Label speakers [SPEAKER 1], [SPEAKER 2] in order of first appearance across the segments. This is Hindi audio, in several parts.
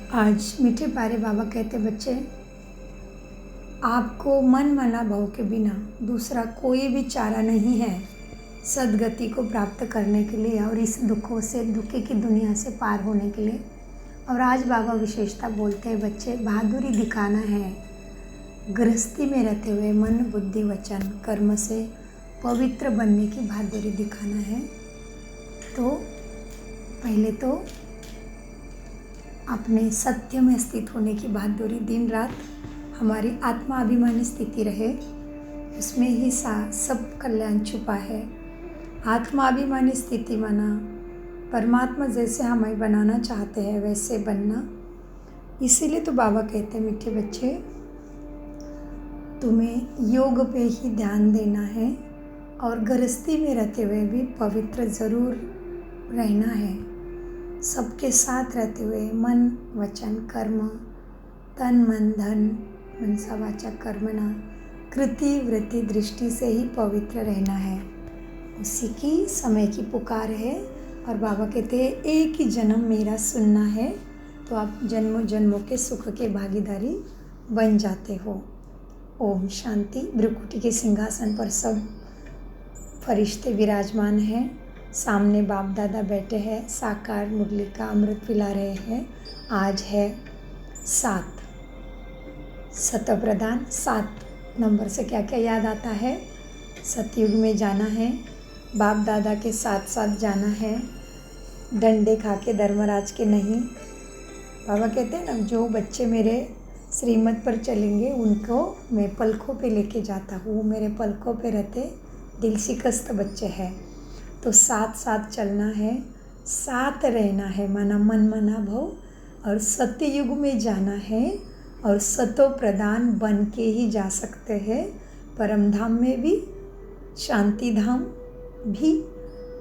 [SPEAKER 1] आज मीठे प्यारे बाबा कहते बच्चे, आपको मन मना भाव के बिना दूसरा कोई भी चारा नहीं है सद्गति को प्राप्त करने के लिए और इस दुखों से दुखी की दुनिया से पार होने के लिए। और आज बाबा विशेषता बोलते हैं बच्चे, बहादुरी दिखाना है गृहस्थी में रहते हुए मन बुद्धि वचन कर्म से पवित्र बनने की बहादुरी दिखाना है। तो पहले तो अपने सत्य में स्थित होने की बहादुरी, दिन रात हमारी आत्मा अभिमानी स्थिति रहे, उसमें ही सब कल्याण छुपा है। आत्मा अभिमानी स्थिति माना परमात्मा जैसे हमें बनाना चाहते हैं वैसे बनना। इसीलिए तो बाबा कहते हैं मीठे बच्चे, तुम्हें योग पे ही ध्यान देना है और गृहस्थी में रहते हुए भी पवित्र ज़रूर रहना है। सबके साथ रहते हुए मन वचन कर्म तन मन धन मनसा वाचा कर्मणा कृति वृत्ति दृष्टि से ही पवित्र रहना है। उसी की समय की पुकार है। और बाबा कहते हैं एक ही जन्म मेरा सुनना है तो आप जन्मों जन्मों के सुख के भागीदारी बन जाते हो। ओम शांति। भ्रुकुटी के सिंहासन पर सब फरिश्ते विराजमान हैं, सामने बाप दादा बैठे हैं, साकार मुरली का अमृत पिला रहे हैं। आज है 7 सतप्रधान। 7 नंबर से क्या क्या याद आता है? सतयुग में जाना है, बाप दादा के साथ साथ जाना है, डंडे खा के धर्मराज के नहीं। बाबा कहते हैं ना, जो बच्चे मेरे श्रीमत पर चलेंगे उनको मैं पलकों पे लेके जाता हूँ। वो मेरे पलकों पे रहते दिल शिकस्त बच्चे हैं। तो साथ साथ चलना है, साथ रहना है, माना मन मना भव। और सत्ययुग में जाना है और सतो प्रदान बन के ही जा सकते हैं, परम धाम में भी, शांति धाम भी,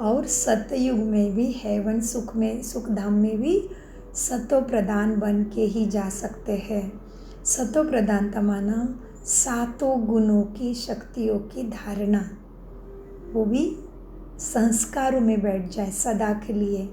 [SPEAKER 1] और सत्ययुग में भी, हेवन सुख में, सुख धाम में भी सतो प्रदान बन के ही जा सकते हैं। सतो प्रदानता माना सातों गुणों की शक्तियों की धारणा, वो भी संस्कारों में बैठ जाए सदा के लिए।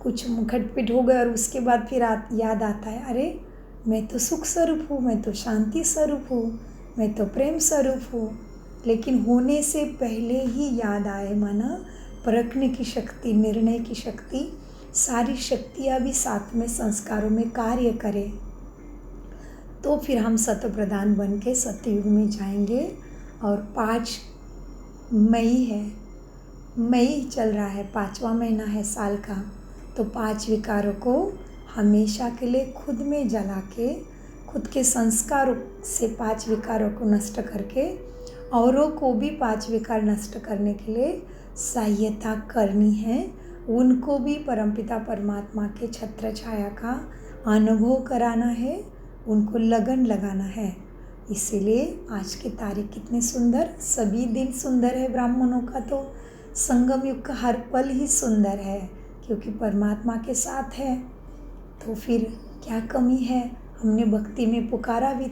[SPEAKER 1] कुछ खटपिट हो गए और उसके बाद फिर याद आता है, अरे मैं तो सुख स्वरूप हूँ, मैं तो शांति स्वरूप हूँ, मैं तो प्रेम स्वरूप हूँ। लेकिन होने से पहले ही याद आए, माना परखने की शक्ति, निर्णय की शक्ति, सारी शक्तियाँ भी साथ में संस्कारों में कार्य करें, तो फिर हम सत्य प्रधान बन के सत्ययुग में जाएंगे। और 5 मई है, मई चल रहा है, 5वां महीना है साल का। तो 5 विकारों को हमेशा के लिए खुद में जला के, खुद के संस्कारों से 5 विकारों को नष्ट करके औरों को भी 5 विकार नष्ट करने के लिए सहायता करनी है। उनको भी परमपिता परमात्मा के छत्र छाया का अनुभव कराना है, उनको लगन लगाना है। इसीलिए आज की तारीख कितनी सुंदर, सभी दिन सुंदर है। ब्राह्मणों का तो संगम युग का हर पल ही सुंदर है, क्योंकि परमात्मा के साथ है। तो फिर क्या कमी है? हमने भक्ति में पुकारा भी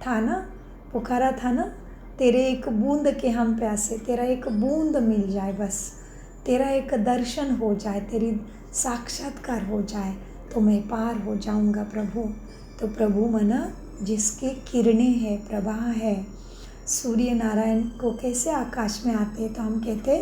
[SPEAKER 1] था ना, पुकारा था ना, तेरे एक बूंद के हम प्यासे, तेरा एक बूंद मिल जाए, बस तेरा एक दर्शन हो जाए, तेरी साक्षात्कार हो जाए तो मैं पार हो जाऊंगा प्रभु। तो प्रभु मना जिसके किरणें हैं, प्रभा है। सूर्य नारायण को कैसे आकाश में आते हैं, तो हम कहते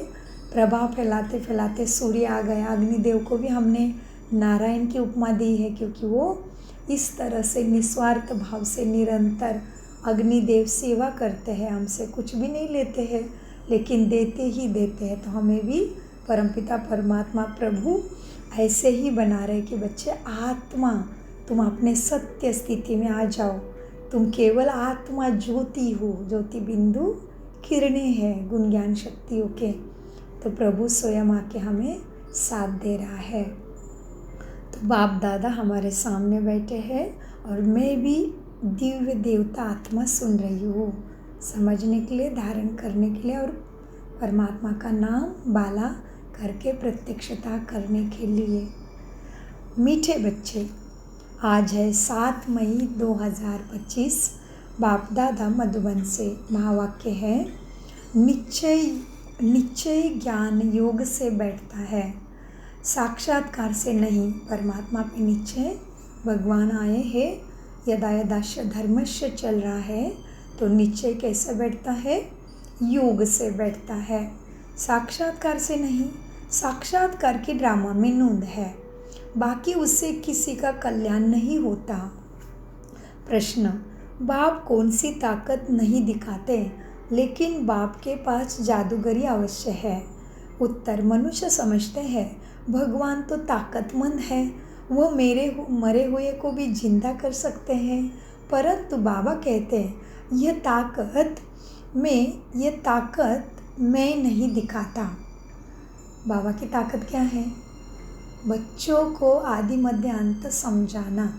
[SPEAKER 1] प्रभा फैलाते फैलाते सूर्य आ गया। अग्निदेव को भी हमने नारायण की उपमा दी है, क्योंकि वो इस तरह से निस्वार्थ भाव से निरंतर अग्निदेव सेवा करते हैं, हमसे कुछ भी नहीं लेते हैं लेकिन देते ही देते हैं। तो हमें भी परमपिता परमात्मा प्रभु ऐसे ही बना रहे कि बच्चे आत्मा, तुम अपने सत्य स्थिति में आ जाओ। तुम केवल आत्मा ज्योति हो, ज्योति बिंदु किरणें हैं गुण ज्ञान शक्तियों के। तो प्रभु स्वयं आके हमें साथ दे रहा है। तो बाप दादा हमारे सामने बैठे हैं और मैं भी दिव्य देवता आत्मा सुन रही हूँ, समझने के लिए, धारण करने के लिए और परमात्मा का नाम बाला करके प्रत्यक्षता करने के लिए। मीठे बच्चे, आज है 7 मई 2025। बाप दादा मधुबन से महावाक्य है, निश्चय ज्ञान योग से बैठता है, साक्षात्कार से नहीं। परमात्मा पे निश्चय भगवान आए हैं, यदा यदाश्य धर्मस्य चल रहा है तो निश्चय कैसे बैठता है? योग से बैठता है, साक्षात्कार से नहीं। साक्षात्कार की ड्रामा में नूंद है, बाकी उससे किसी का कल्याण नहीं होता। प्रश्न, बाप कौन सी ताकत नहीं दिखाते लेकिन बाप के पास जादूगरी अवश्य है? उत्तर, मनुष्य समझते हैं भगवान तो ताकतमंद है, वो मेरे मरे हुए को भी जिंदा कर सकते हैं, परंतु बाबा कहते हैं यह ताकत मैं नहीं दिखाता। बाबा की ताकत क्या है? बच्चों को आदि मध्य अंत समझाना,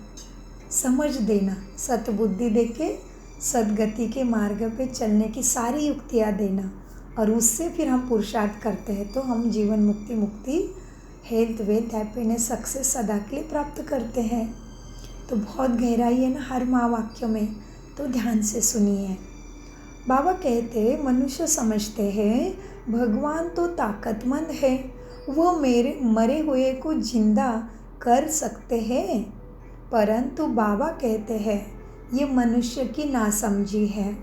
[SPEAKER 1] समझ देना, सतबुद्धि देके सदगति के मार्ग पे चलने की सारी युक्तियाँ देना, और उससे फिर हम पुरुषार्थ करते हैं तो हम जीवन मुक्ति हेल्थ वेल्थ हैप्पीनेस सक्सेस सदा के लिए प्राप्त करते हैं। तो बहुत गहराई है ना हर महावाक्य में, तो ध्यान से सुनिए। बाबा कहते मनुष्य समझते हैं भगवान तो ताकतमंद है, वो मेरे मरे हुए को जिंदा कर सकते हैं, परंतु बाबा कहते हैं ये मनुष्य की नासमझी है।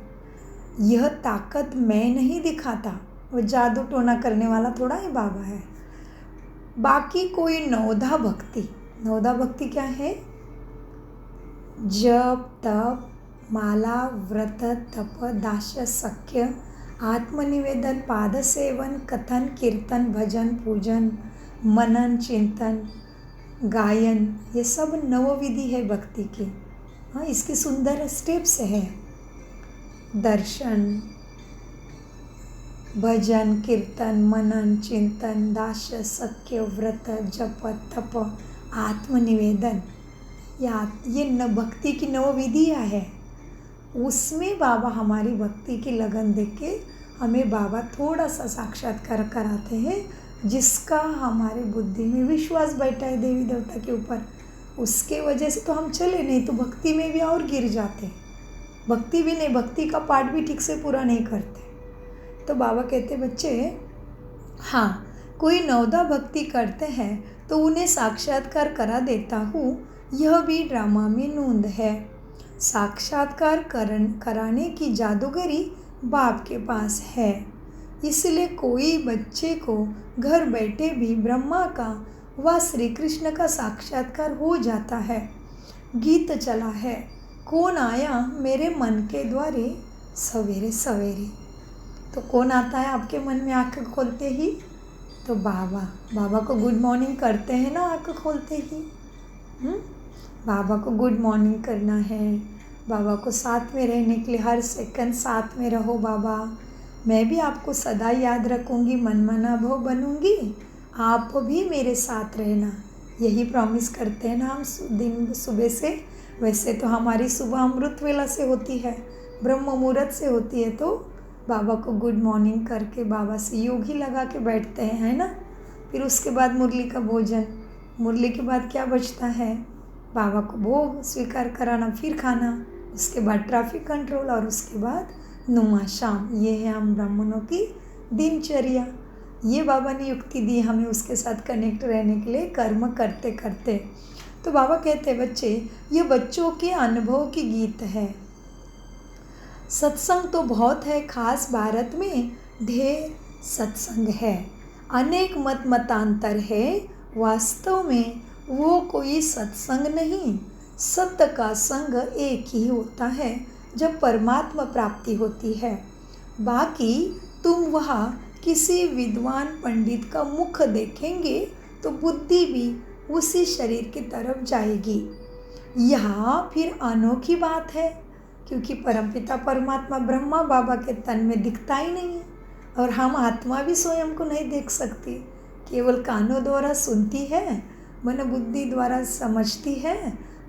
[SPEAKER 1] यह ताकत मैं नहीं दिखाता, वो जादू टोना करने वाला थोड़ा ही बाबा है। बाकी कोई नवधा भक्ति क्या है? जप तप माला व्रत तप दास्य सख्य आत्मनिवेदन पाद सेवन कथन कीर्तन भजन पूजन मनन चिंतन गायन, ये सब नवविधि है भक्ति की। हाँ, इसकी सुंदर स्टेप्स है। दर्शन, भजन कीर्तन मनन चिंतन दास्य सख्य व्रत जप तप आत्मनिवेदन, ये भक्ति की नवविधियाँ है। उसमें बाबा हमारी भक्ति की लगन देख के हमें बाबा थोड़ा सा साक्षात्कार कराते हैं, जिसका हमारे बुद्धि में विश्वास बैठा है देवी देवता के ऊपर, उसके वजह से तो हम चले, नहीं तो भक्ति में भी और गिर जाते। भक्ति भी नहीं, भक्ति का पाठ भी ठीक से पूरा नहीं करते। तो बाबा कहते बच्चे, हाँ कोई नवदा भक्ति करते हैं तो उन्हें साक्षात्कार करा देता हूँ, यह भी ड्रामा में नूंद है। साक्षात्कार कराने की जादूगरी बाप के पास है, इसलिए कोई बच्चे को घर बैठे भी ब्रह्मा का व श्री कृष्ण का साक्षात्कार हो जाता है। गीत चला है, कौन आया मेरे मन के द्वारे सवेरे सवेरे। तो कौन आता है आपके मन में आँख खोलते ही? तो बाबा को गुड मॉर्निंग करते हैं ना आँख खोलते ही। बाबा को गुड मॉर्निंग करना है, बाबा को साथ में रहने के लिए हर सेकंड साथ में रहो बाबा, मैं भी आपको सदा याद रखूँगी, मनमना भव बनूँगी, आप भी मेरे साथ रहना, यही प्रॉमिस करते हैं ना हम दिन सुबह से। वैसे तो हमारी सुबह अमृत वेला से होती है, ब्रह्म मुहूर्त से होती है, तो बाबा को गुड मॉर्निंग करके बाबा से योग ही लगा के बैठते हैं, है ना। फिर उसके बाद मुरली का भोजन, मुरली के बाद क्या बचता है? बाबा को भोग स्वीकार कराना, फिर खाना, उसके बाद ट्रैफिक कंट्रोल, और उसके बाद नुमा शाम। ये है हम ब्राह्मणों की दिनचर्या। ये बाबा ने युक्ति दी हमें उसके साथ कनेक्ट रहने के लिए कर्म करते करते। तो बाबा कहते बच्चे, ये बच्चों के अनुभव की गीत है। सत्संग तो बहुत है, खास भारत में ढेर सत्संग है, अनेक मतांतर है, वास्तव में वो कोई सत्संग नहीं, सत्य का संग एक ही होता है जब परमात्मा प्राप्ति होती है। बाकी तुम वहाँ किसी विद्वान पंडित का मुख देखेंगे तो बुद्धि भी उसी शरीर की तरफ जाएगी। यहाँ फिर अनोखी बात है, क्योंकि परमपिता परमात्मा ब्रह्मा बाबा के तन में दिखता ही नहीं है, और हम आत्मा भी स्वयं को नहीं देख सकती, केवल कानों द्वारा सुनती है, मन बुद्धि द्वारा समझती है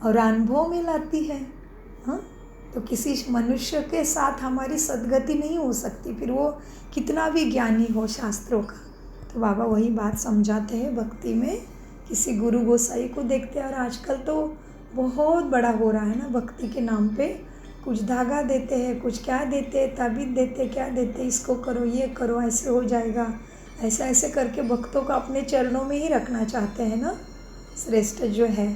[SPEAKER 1] और अनुभव में लाती है। हाँ, तो किसी मनुष्य के साथ हमारी सदगति नहीं हो सकती, फिर वो कितना भी ज्ञानी हो शास्त्रों का। तो बाबा वही बात समझाते हैं, भक्ति में किसी गुरु गोसाई को देखते हैं, और आजकल तो बहुत बड़ा हो रहा है ना, भक्ति के नाम पे कुछ धागा देते हैं, कुछ क्या देते हैं, ताबीज़ देते, क्या देते, इसको करो ये करो ऐसे हो जाएगा, ऐसा ऐसे करके भक्तों को अपने चरणों में ही रखना चाहते हैं ना, श्रेष्ठ जो है।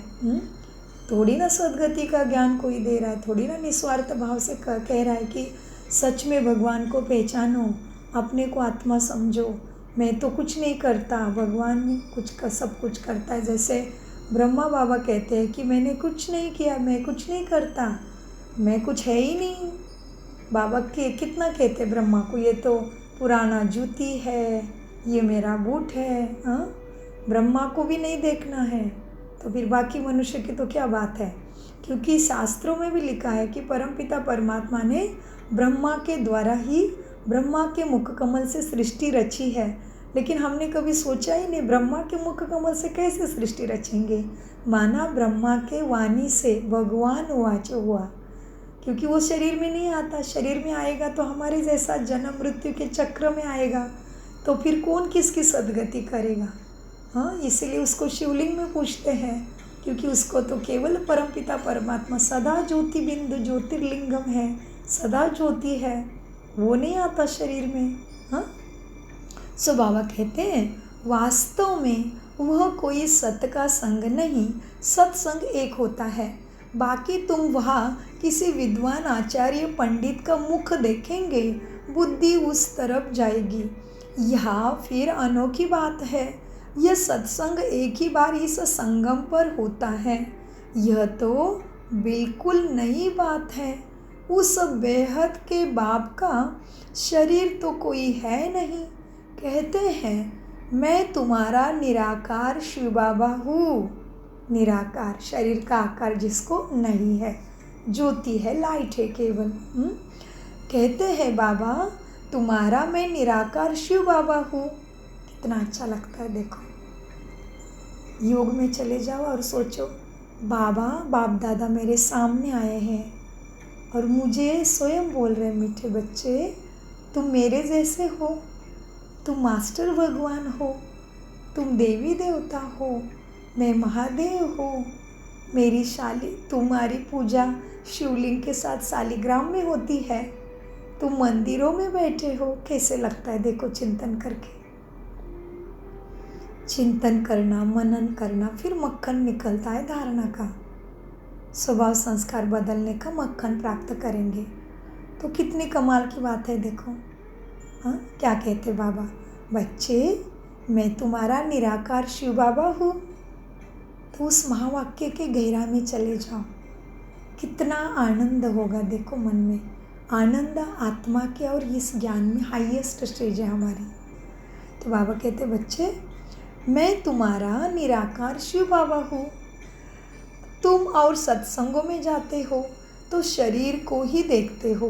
[SPEAKER 1] थोड़ी ना सद्गति का ज्ञान कोई दे रहा है, थोड़ी ना निस्वार्थ भाव से कह रहा है कि सच में भगवान को पहचानो, अपने को आत्मा समझो, मैं तो कुछ नहीं करता, भगवान सब कुछ करता है। जैसे ब्रह्मा बाबा कहते हैं कि मैंने कुछ नहीं किया, मैं कुछ नहीं करता, मैं कुछ है ही नहीं। बाबा के कितना कहते ब्रह्मा को, ये तो पुराना जूती है, ये मेरा बूट है। हाँ, ब्रह्मा को भी नहीं देखना है तो फिर बाकी मनुष्य की तो क्या बात है। क्योंकि शास्त्रों में भी लिखा है कि परमपिता परमात्मा ने ब्रह्मा के द्वारा ही, ब्रह्मा के मुख कमल से सृष्टि रची है। लेकिन हमने कभी सोचा ही नहीं ब्रह्मा के मुख कमल से कैसे सृष्टि रचेंगे। माना ब्रह्मा के वाणी से भगवान वाच हुआ, क्योंकि वो शरीर में नहीं आता। शरीर में आएगा तो हमारे जैसा जन्म मृत्यु के चक्र में आएगा, तो फिर कौन किसकी सद्गति करेगा। हाँ, इसलिए उसको शिवलिंग में पूछते हैं, क्योंकि उसको तो केवल परमपिता परमात्मा सदा ज्योति बिंदु ज्योतिर्लिंगम है, सदा ज्योति है, वो नहीं आता शरीर में। हाँ, सो बाबा कहते हैं वास्तव में वह कोई सत का संग नहीं, सत्संग एक होता है। बाकी तुम वहाँ किसी विद्वान आचार्य पंडित का मुख देखेंगे, बुद्धि उस तरफ जाएगी। यह फिर अनोखी बात है, यह सत्संग एक ही बार इस संगम पर होता है। यह तो बिल्कुल नई बात है। उस बेहद के बाप का शरीर तो कोई है नहीं। कहते हैं मैं तुम्हारा निराकार शिव बाबा हूँ। निराकार, शरीर का आकार जिसको नहीं है, ज्योति है, लाइट है केवल। कहते हैं बाबा तुम्हारा मैं निराकार शिव बाबा हूँ। कितना अच्छा लगता है। देखो, योग में चले जाओ और सोचो, बाबा बाप दादा मेरे सामने आए हैं और मुझे स्वयं बोल रहे, मीठे बच्चे तुम मेरे जैसे हो, तुम मास्टर भगवान हो, तुम देवी देवता हो, मैं महादेव हूँ। मेरी तुम्हारी पूजा शिवलिंग के साथ शालिग्राम में होती है, तुम मंदिरों में बैठे हो। कैसे लगता है देखो, चिंतन करके, चिंतन करना, मनन करना, फिर मक्खन निकलता है धारणा का। स्वभाव संस्कार बदलने का मक्खन प्राप्त करेंगे। तो कितनी कमाल की बात है। देखो हाँ, क्या कहते बाबा, बच्चे मैं तुम्हारा निराकार शिव बाबा हूँ। तो उस महावाक्य के गहरा में चले जाओ, कितना आनंद होगा। देखो मन में आनंद आत्मा के, और इस ज्ञान में हाईएस्ट स्टेज है हमारी। तो बाबा कहते बच्चे मैं तुम्हारा निराकार शिव बाबा हूँ। तुम और सत्संगों में जाते हो तो शरीर को ही देखते हो,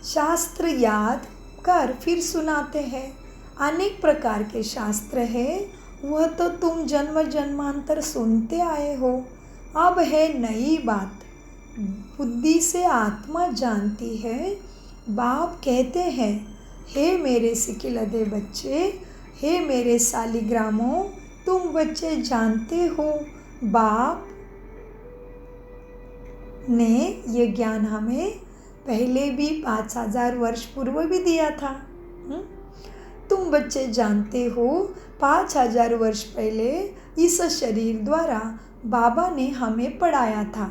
[SPEAKER 1] शास्त्र याद कर फिर सुनाते हैं। अनेक प्रकार के शास्त्र है, वह तो तुम जन्म जन्मांतर सुनते आए हो। अब है नई बात, बुद्धि से आत्मा जानती है। बाप कहते हैं हे मेरे सिकिलदे बच्चे, हे मेरे शालिग्रामों, तुम बच्चे जानते हो बाप ने ये ज्ञान हमें पहले भी 5000 वर्ष पूर्व भी दिया था। तुम बच्चे जानते हो 5000 वर्ष पहले इस शरीर द्वारा बाबा ने हमें पढ़ाया था।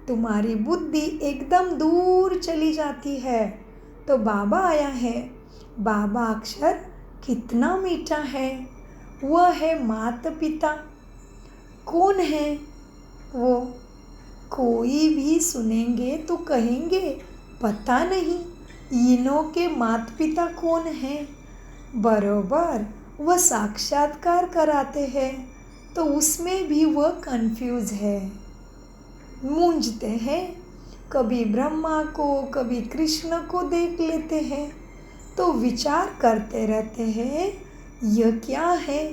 [SPEAKER 1] तुम्हारी बुद्धि एकदम दूर चली जाती है तो बाबा आया है। बाबा अक्षर कितना मीठा है, वह है माता पिता। कौन है वो? कोई भी सुनेंगे तो कहेंगे पता नहीं इनों के माता पिता कौन हैं। बरोबर वह साक्षात्कार कराते हैं तो उसमें भी वह कंफ्यूज है, मूंझते हैं। कभी ब्रह्मा को कभी कृष्ण को देख लेते हैं तो विचार करते रहते हैं यह क्या है।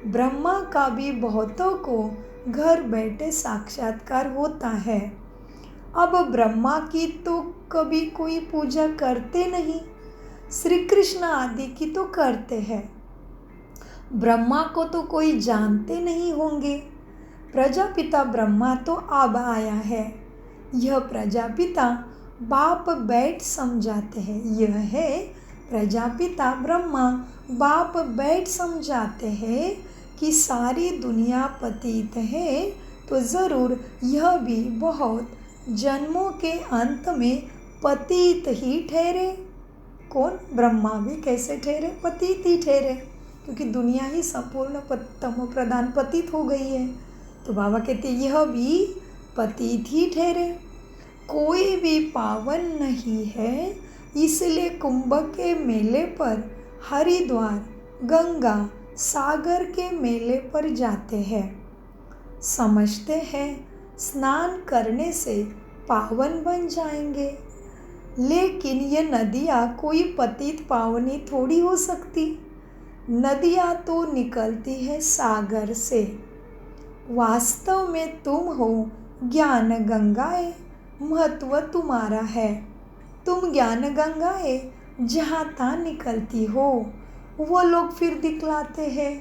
[SPEAKER 1] ब्रह्मा का भी बहुतों को घर बैठे साक्षात्कार होता है। अब ब्रह्मा की तो कभी कोई पूजा करते नहीं, श्री कृष्ण आदि की तो करते हैं। ब्रह्मा को तो कोई जानते नहीं होंगे। प्रजापिता ब्रह्मा तो अब आया है। यह प्रजापिता बाप बैठ समझाते हैं। यह है प्रजापिता ब्रह्मा बाप बैठ समझाते हैं कि सारी दुनिया पतित है, तो ज़रूर यह भी बहुत जन्मों के अंत में पतित ही ठहरे। कौन? ब्रह्मा भी कैसे ठहरे? पतित ही ठहरे, क्योंकि दुनिया ही संपूर्ण तमो प्रधान पतित हो गई है। तो बाबा कहते यह भी पतित ही ठहरे। कोई भी पावन नहीं है, इसलिए कुंभ के मेले पर, हरिद्वार, गंगा सागर के मेले पर जाते हैं। समझते हैं स्नान करने से पावन बन जाएंगे, लेकिन ये नदियाँ कोई पतित पावनी थोड़ी हो सकती। नदियाँ तो निकलती है सागर से। वास्तव में तुम हो ज्ञान गंगाएं, महत्व तुम्हारा है। तुम ज्ञान गंगाएं जहाँ तहाँ निकलती हो। वो लोग फिर दिखलाते हैं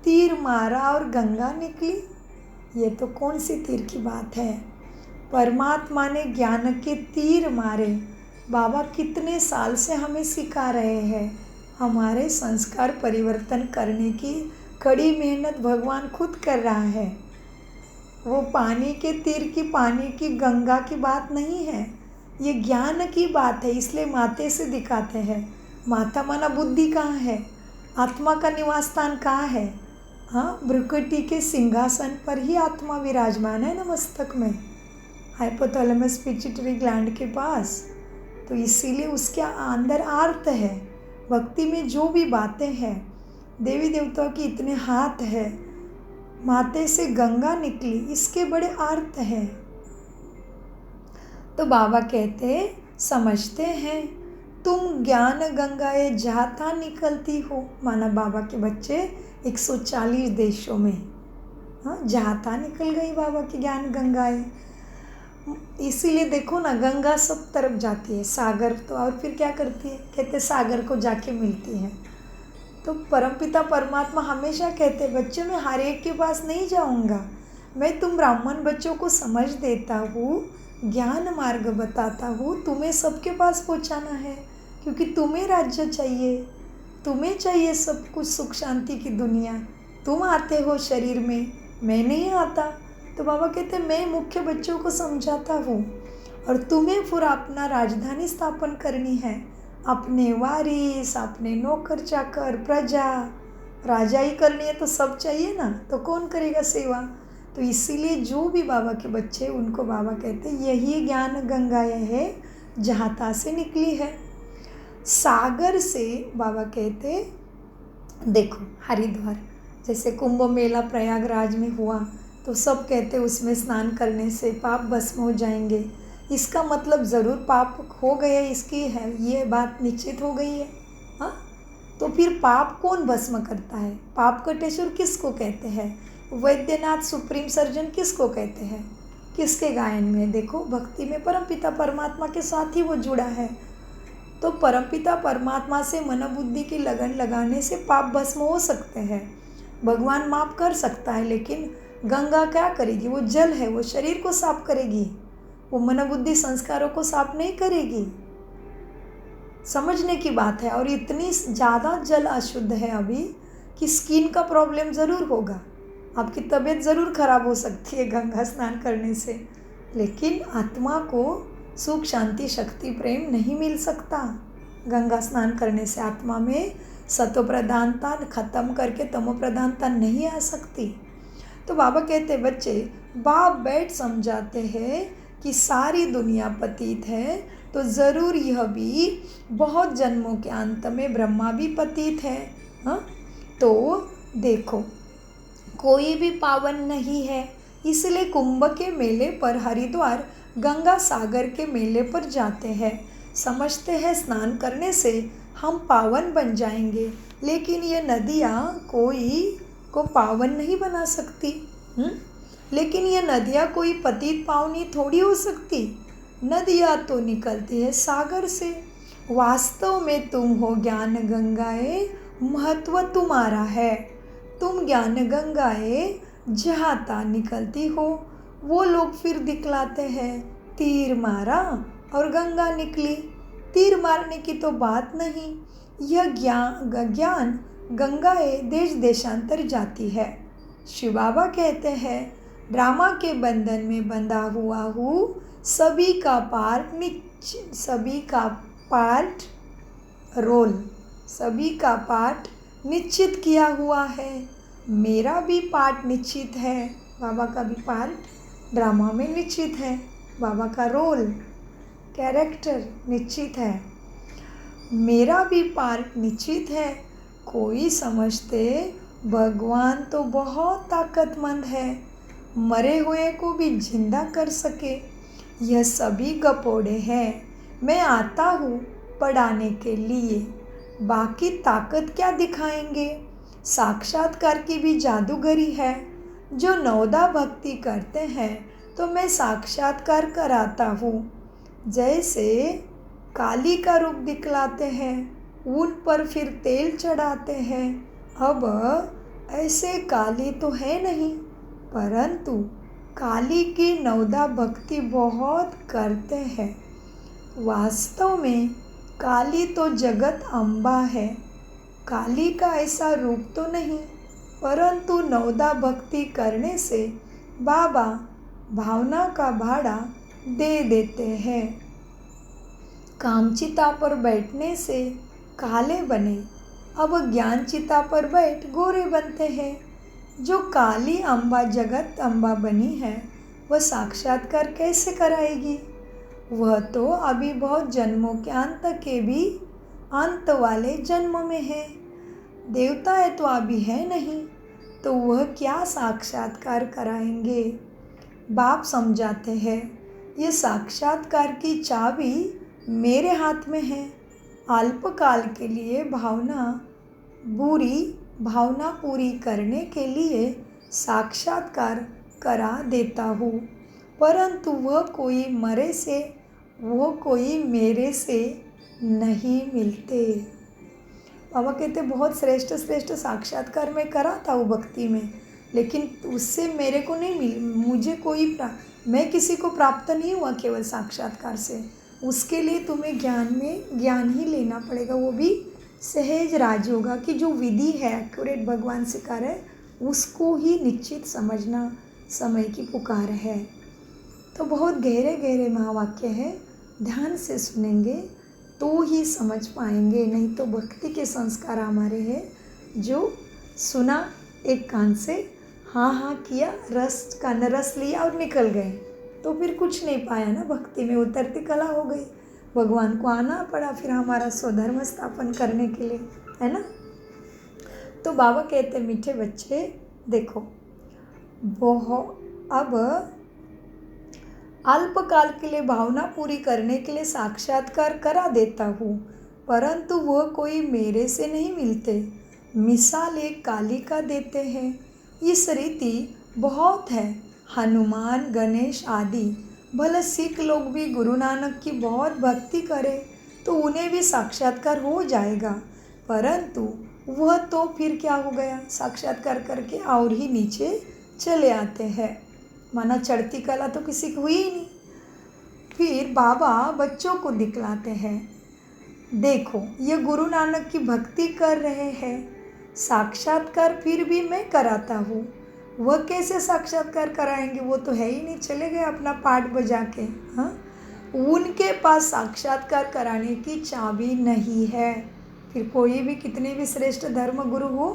[SPEAKER 1] तीर मारा और गंगा निकली। ये तो कौन सी तीर की बात है? परमात्मा ने ज्ञान के तीर मारे। बाबा कितने साल से हमें सिखा रहे हैं। हमारे संस्कार परिवर्तन करने की कड़ी मेहनत भगवान खुद कर रहा है। वो पानी के तीर की, पानी की गंगा की बात नहीं है, ये ज्ञान की बात है। इसलिए माथे से दिखाते हैं। माता माना बुद्धि कहाँ है? आत्मा का निवास स्थान कहाँ है? हाँ, भ्रुकुटी के सिंहासन पर ही आत्मा विराजमान है ना, मस्तक में, हाइपोथैलेमस पिट्यूटरी ग्लैंड के पास। तो इसीलिए उसके अंदर आर्त है। भक्ति में जो भी बातें हैं, देवी देवताओं की इतने हाथ है, माथे से गंगा निकली, इसके बड़े अर्थ हैं। तो बाबा कहते समझते हैं तुम ज्ञान गंगाएं जहाँ तहाँ निकलती हो। माना बाबा के बच्चे 140 देशों में, हाँ, जहाँ तहाँ निकल गई बाबा की ज्ञान गंगाएं। इसीलिए देखो ना, गंगा सब तरफ जाती है, सागर तो और फिर क्या करती है? कहते सागर को जाके मिलती है। तो परमपिता परमात्मा हमेशा कहते बच्चे मैं हर एक के पास नहीं जाऊंगा, मैं तुम ब्राह्मण बच्चों को समझ देता हूँ, ज्ञान मार्ग बताता हूँ, तुम्हें सबके पास पहुँचाना है, क्योंकि तुम्हें राज्य चाहिए, तुम्हें चाहिए सब कुछ, सुख शांति की दुनिया। तुम आते हो शरीर में, मैं नहीं आता। तो बाबा कहते मैं मुख्य बच्चों को समझाता हूँ, और तुम्हें फिर अपना राजधानी स्थापन करनी है, अपने वारिस, अपने नौकर चाकर, प्रजा, राजा ही करनी है तो सब चाहिए ना, तो कौन करेगा सेवा? तो इसीलिए जो भी बाबा के बच्चे, उनको बाबा कहते यही ज्ञान गंगाएं है, जहाँ तहाँ से निकली है। सागर से बाबा कहते देखो हरिद्वार, जैसे कुंभ मेला प्रयागराज में हुआ, तो सब कहते उसमें स्नान करने से पाप भस्म हो जाएंगे। इसका मतलब ज़रूर पाप हो गए, इसकी है ये बात निश्चित हो गई है। हाँ, तो फिर पाप कौन भस्म करता है? पाप कटेश्वर किसको कहते हैं? वैद्यनाथ सुप्रीम सर्जन किसको कहते हैं? किसके गायन में? देखो भक्ति में परमपिता परमात्मा के साथ ही वो जुड़ा है। तो परमपिता परमात्मा से मन बुद्धि की लगन लगाने से पाप भस्म हो सकते हैं। भगवान माफ कर सकता है, लेकिन गंगा क्या करेगी? वो जल है, वो शरीर को साफ करेगी, वो मन बुद्धि संस्कारों को साफ नहीं करेगी। समझने की बात है। और इतनी ज़्यादा जल अशुद्ध है अभी कि स्किन का प्रॉब्लम ज़रूर होगा, आपकी तबीयत ज़रूर खराब हो सकती है गंगा स्नान करने से, लेकिन आत्मा को सुख शांति शक्ति प्रेम नहीं मिल सकता। गंगा स्नान करने से आत्मा में सतो प्रधानता खत्म करके तमो प्रधानता नहीं आ सकती। तो बाबा कहते बच्चे, बाप बैठ समझाते हैं कि सारी दुनिया पतित है, तो ज़रूर यह भी बहुत जन्मों के अंत में ब्रह्मा भी पतित है। हाँ, तो देखो कोई भी पावन नहीं है, इसलिए कुंभ के मेले पर, हरिद्वार गंगा सागर के मेले पर जाते हैं। समझते हैं स्नान करने से हम पावन बन जाएंगे, लेकिन ये नदियाँ कोई को पावन नहीं बना सकती। लेकिन ये नदियाँ कोई पतित पावनी थोड़ी हो सकती। नदियाँ तो निकलती है सागर से। वास्तव में तुम हो ज्ञान गंगाएं, महत्व तुम्हारा है। तुम ज्ञान गंगाएं जहाँ तहाँ निकलती हो। वो लोग फिर दिखलाते हैं तीर मारा और गंगा निकली। तीर मारने की तो बात नहीं, यह ज्ञान गंगाएं देश देशांतर जाती है। शिव बाबा कहते हैं ड्रामा के बंधन में बंधा हुआ हूँ, सभी का पार्ट निश्चित किया हुआ है। मेरा भी पार्ट निश्चित है, बाबा का भी पार्ट ड्रामा में निश्चित है। बाबा का रोल, कैरेक्टर निश्चित है। मेरा भी पार्ट निश्चित है। कोई समझते भगवान तो बहुत ताकतमंद है, मरे हुए को भी जिंदा कर सके। यह सभी गपोड़े हैं। मैं आता हूँ पढ़ाने के लिए, बाकी ताकत क्या दिखाएंगे। साक्षात्कार की भी जादूगरी है। जो नवदा भक्ति करते हैं तो मैं साक्षात्कार कराता हूँ। जैसे काली का रूप दिखलाते हैं, उन पर फिर तेल चढ़ाते हैं। अब ऐसे काली तो है नहीं, परंतु काली की नवदा भक्ति बहुत करते हैं। वास्तव में काली तो जगत अम्बा है। काली का ऐसा रूप तो नहीं, परंतु नवदा भक्ति करने से बाबा भावना का भाड़ा दे देते हैं। कामचिता पर बैठने से काले बने, अब ज्ञान चिता पर बैठ गोरे बनते हैं। जो काली अम्बा जगत अम्बा बनी है, वह साक्षात्कार कैसे कराएगी। वह तो अभी बहुत जन्मों के अंत वाले जन्म में है। देवता है तो अभी है नहीं, तो वह क्या साक्षात्कार कराएंगे। बाप समझाते हैं, ये साक्षात्कार की चाबी मेरे हाथ में है। अल्पकाल के लिए भावना पूरी करने के लिए साक्षात्कार करा देता हूँ, परंतु वह कोई मेरे से नहीं मिलते। बाबा कहते बहुत श्रेष्ठ साक्षात्कार मैं कराता हूँ भक्ति में, लेकिन उससे मेरे को नहीं मिल, मैं किसी को प्राप्त नहीं हुआ केवल साक्षात्कार से। उसके लिए तुम्हें ज्ञान ही लेना पड़ेगा, वो भी सहज राजयोगा की जो विधि है, एक्यूरेट भगवान सिखा रहे, उसको ही निश्चित समझना समय की पुकार है। तो बहुत गहरे गहरे महावाक्य है, ध्यान से सुनेंगे तो ही समझ पाएंगे। नहीं तो भक्ति के संस्कार हमारे हैं, जो सुना एक कान से, हाँ किया, रस लिया और निकल गए, तो फिर कुछ नहीं पाया ना। भक्ति में उतरती कला हो गई, भगवान को आना पड़ा फिर हमारा स्वधर्म स्थापन करने के लिए, है ना। तो बाबा कहते मीठे बच्चे देखो, अब अल्पकाल के लिए भावना पूरी करने के लिए साक्षात्कार करा देता हूँ, परंतु वह कोई मेरे से नहीं मिलते। मिसाल एक काली का देते हैं। इस रीति बहुत है, हनुमान, गणेश आदि। भले सिख लोग भी गुरु नानक की बहुत भक्ति करें तो उन्हें भी साक्षात्कार हो जाएगा, परंतु वह तो फिर क्या हो गया, साक्षात्कार करके और ही नीचे चले आते हैं। माना चढ़ती कला तो किसी को हुई ही नहीं। फिर बाबा बच्चों को दिखलाते हैं, देखो ये गुरु नानक की भक्ति कर रहे हैं, साक्षात्कार फिर भी मैं कराता हूँ। वह कैसे साक्षात्कार कराएंगे, वो तो है ही नहीं, चले गए अपना पाठ बजा के। हाँ, उनके पास साक्षात्कार कराने की चाबी नहीं है। फिर कोई भी कितने भी श्रेष्ठ धर्म गुरु हो,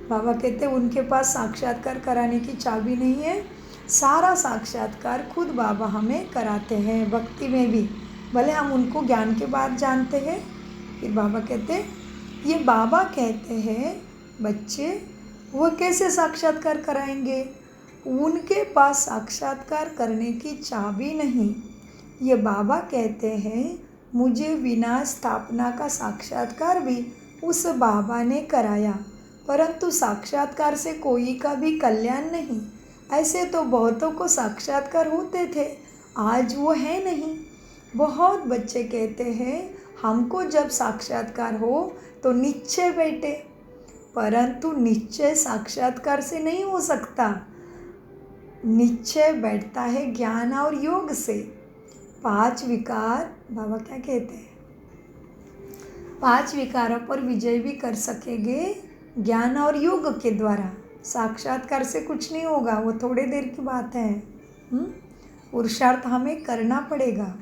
[SPEAKER 1] बाबा कहते उनके पास साक्षात्कार कराने की चाबी नहीं है। सारा साक्षात्कार खुद बाबा हमें कराते हैं। भक्ति में भी भले हम उनको ज्ञान के बाद जानते हैं। फिर बाबा कहते, ये बाबा कहते हैं बच्चे वह कैसे साक्षात्कार कराएंगे, उनके पास साक्षात्कार करने की चाबी नहीं। ये बाबा कहते हैं मुझे विनाश स्थापना का साक्षात्कार भी उस बाबा ने कराया, परंतु साक्षात्कार से कोई का भी कल्याण नहीं। ऐसे तो बहुतों को साक्षात्कार होते थे, आज वो है नहीं। बहुत बच्चे कहते हैं हमको जब साक्षात्कार हो तो निश्चय बैठे, परंतु निश्चय साक्षात्कार से नहीं हो सकता। निश्चय बैठता है ज्ञान और योग से। 5 विकार, बाबा क्या कहते हैं, 5 विकारों पर विजय भी कर सकेंगे ज्ञान और योग के द्वारा। साक्षात्कार से कुछ नहीं होगा, वो थोड़ी देर की बात है। पुरुषार्थ हमें करना पड़ेगा।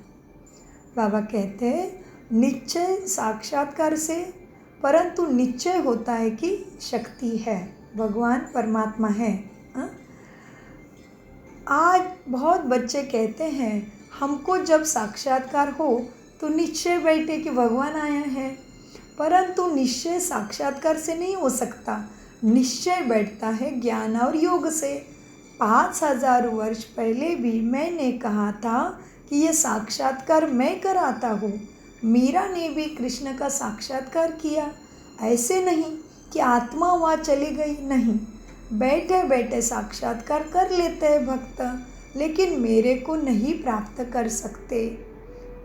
[SPEAKER 1] बाबा कहते हैं निश्चय साक्षात्कार से, परंतु निश्चय होता है कि शक्ति है, भगवान परमात्मा है। आज बहुत बच्चे कहते हैं हमको जब साक्षात्कार हो तो निश्चय बैठे कि भगवान आया है, परंतु निश्चय साक्षात्कार से नहीं हो सकता। निश्चय बैठता है ज्ञान और योग से। 5000 वर्ष पहले भी मैंने कहा था कि ये साक्षात्कार मैं कराता हूँ। मीरा ने भी कृष्ण का साक्षात्कार किया। ऐसे नहीं कि आत्मा वहाँ चली गई, नहीं, बैठे बैठे साक्षात्कार कर लेते हैं भक्त, लेकिन मेरे को नहीं प्राप्त कर सकते।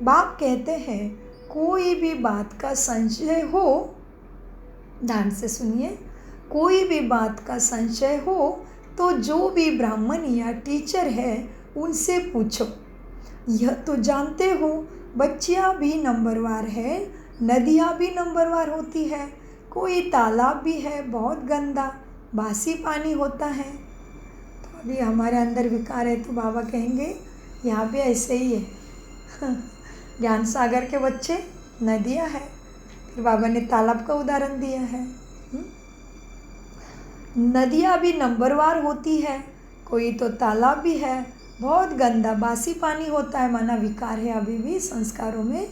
[SPEAKER 1] बाप कहते हैं कोई भी बात का संशय हो, ध्यान से सुनिए, कोई भी बात का संशय हो तो जो भी ब्राह्मण या टीचर है उनसे पूछो। यह तो जानते हो बच्चियाँ भी नंबरवार है, नदियाँ भी नंबरवार होती है, कोई तालाब भी है बहुत गंदा, बासी पानी होता है। तो अभी हमारे अंदर विकार है तो बाबा कहेंगे यहाँ भी ऐसे ही है। ज्ञान सागर के बच्चे नदियाँ है, फिर बाबा ने तालाब का उदाहरण दिया है। नदियाँ भी नंबरवार होती है, कोई तो तालाब भी है बहुत गंदा बासी पानी होता है, माना विकार है अभी भी संस्कारों में।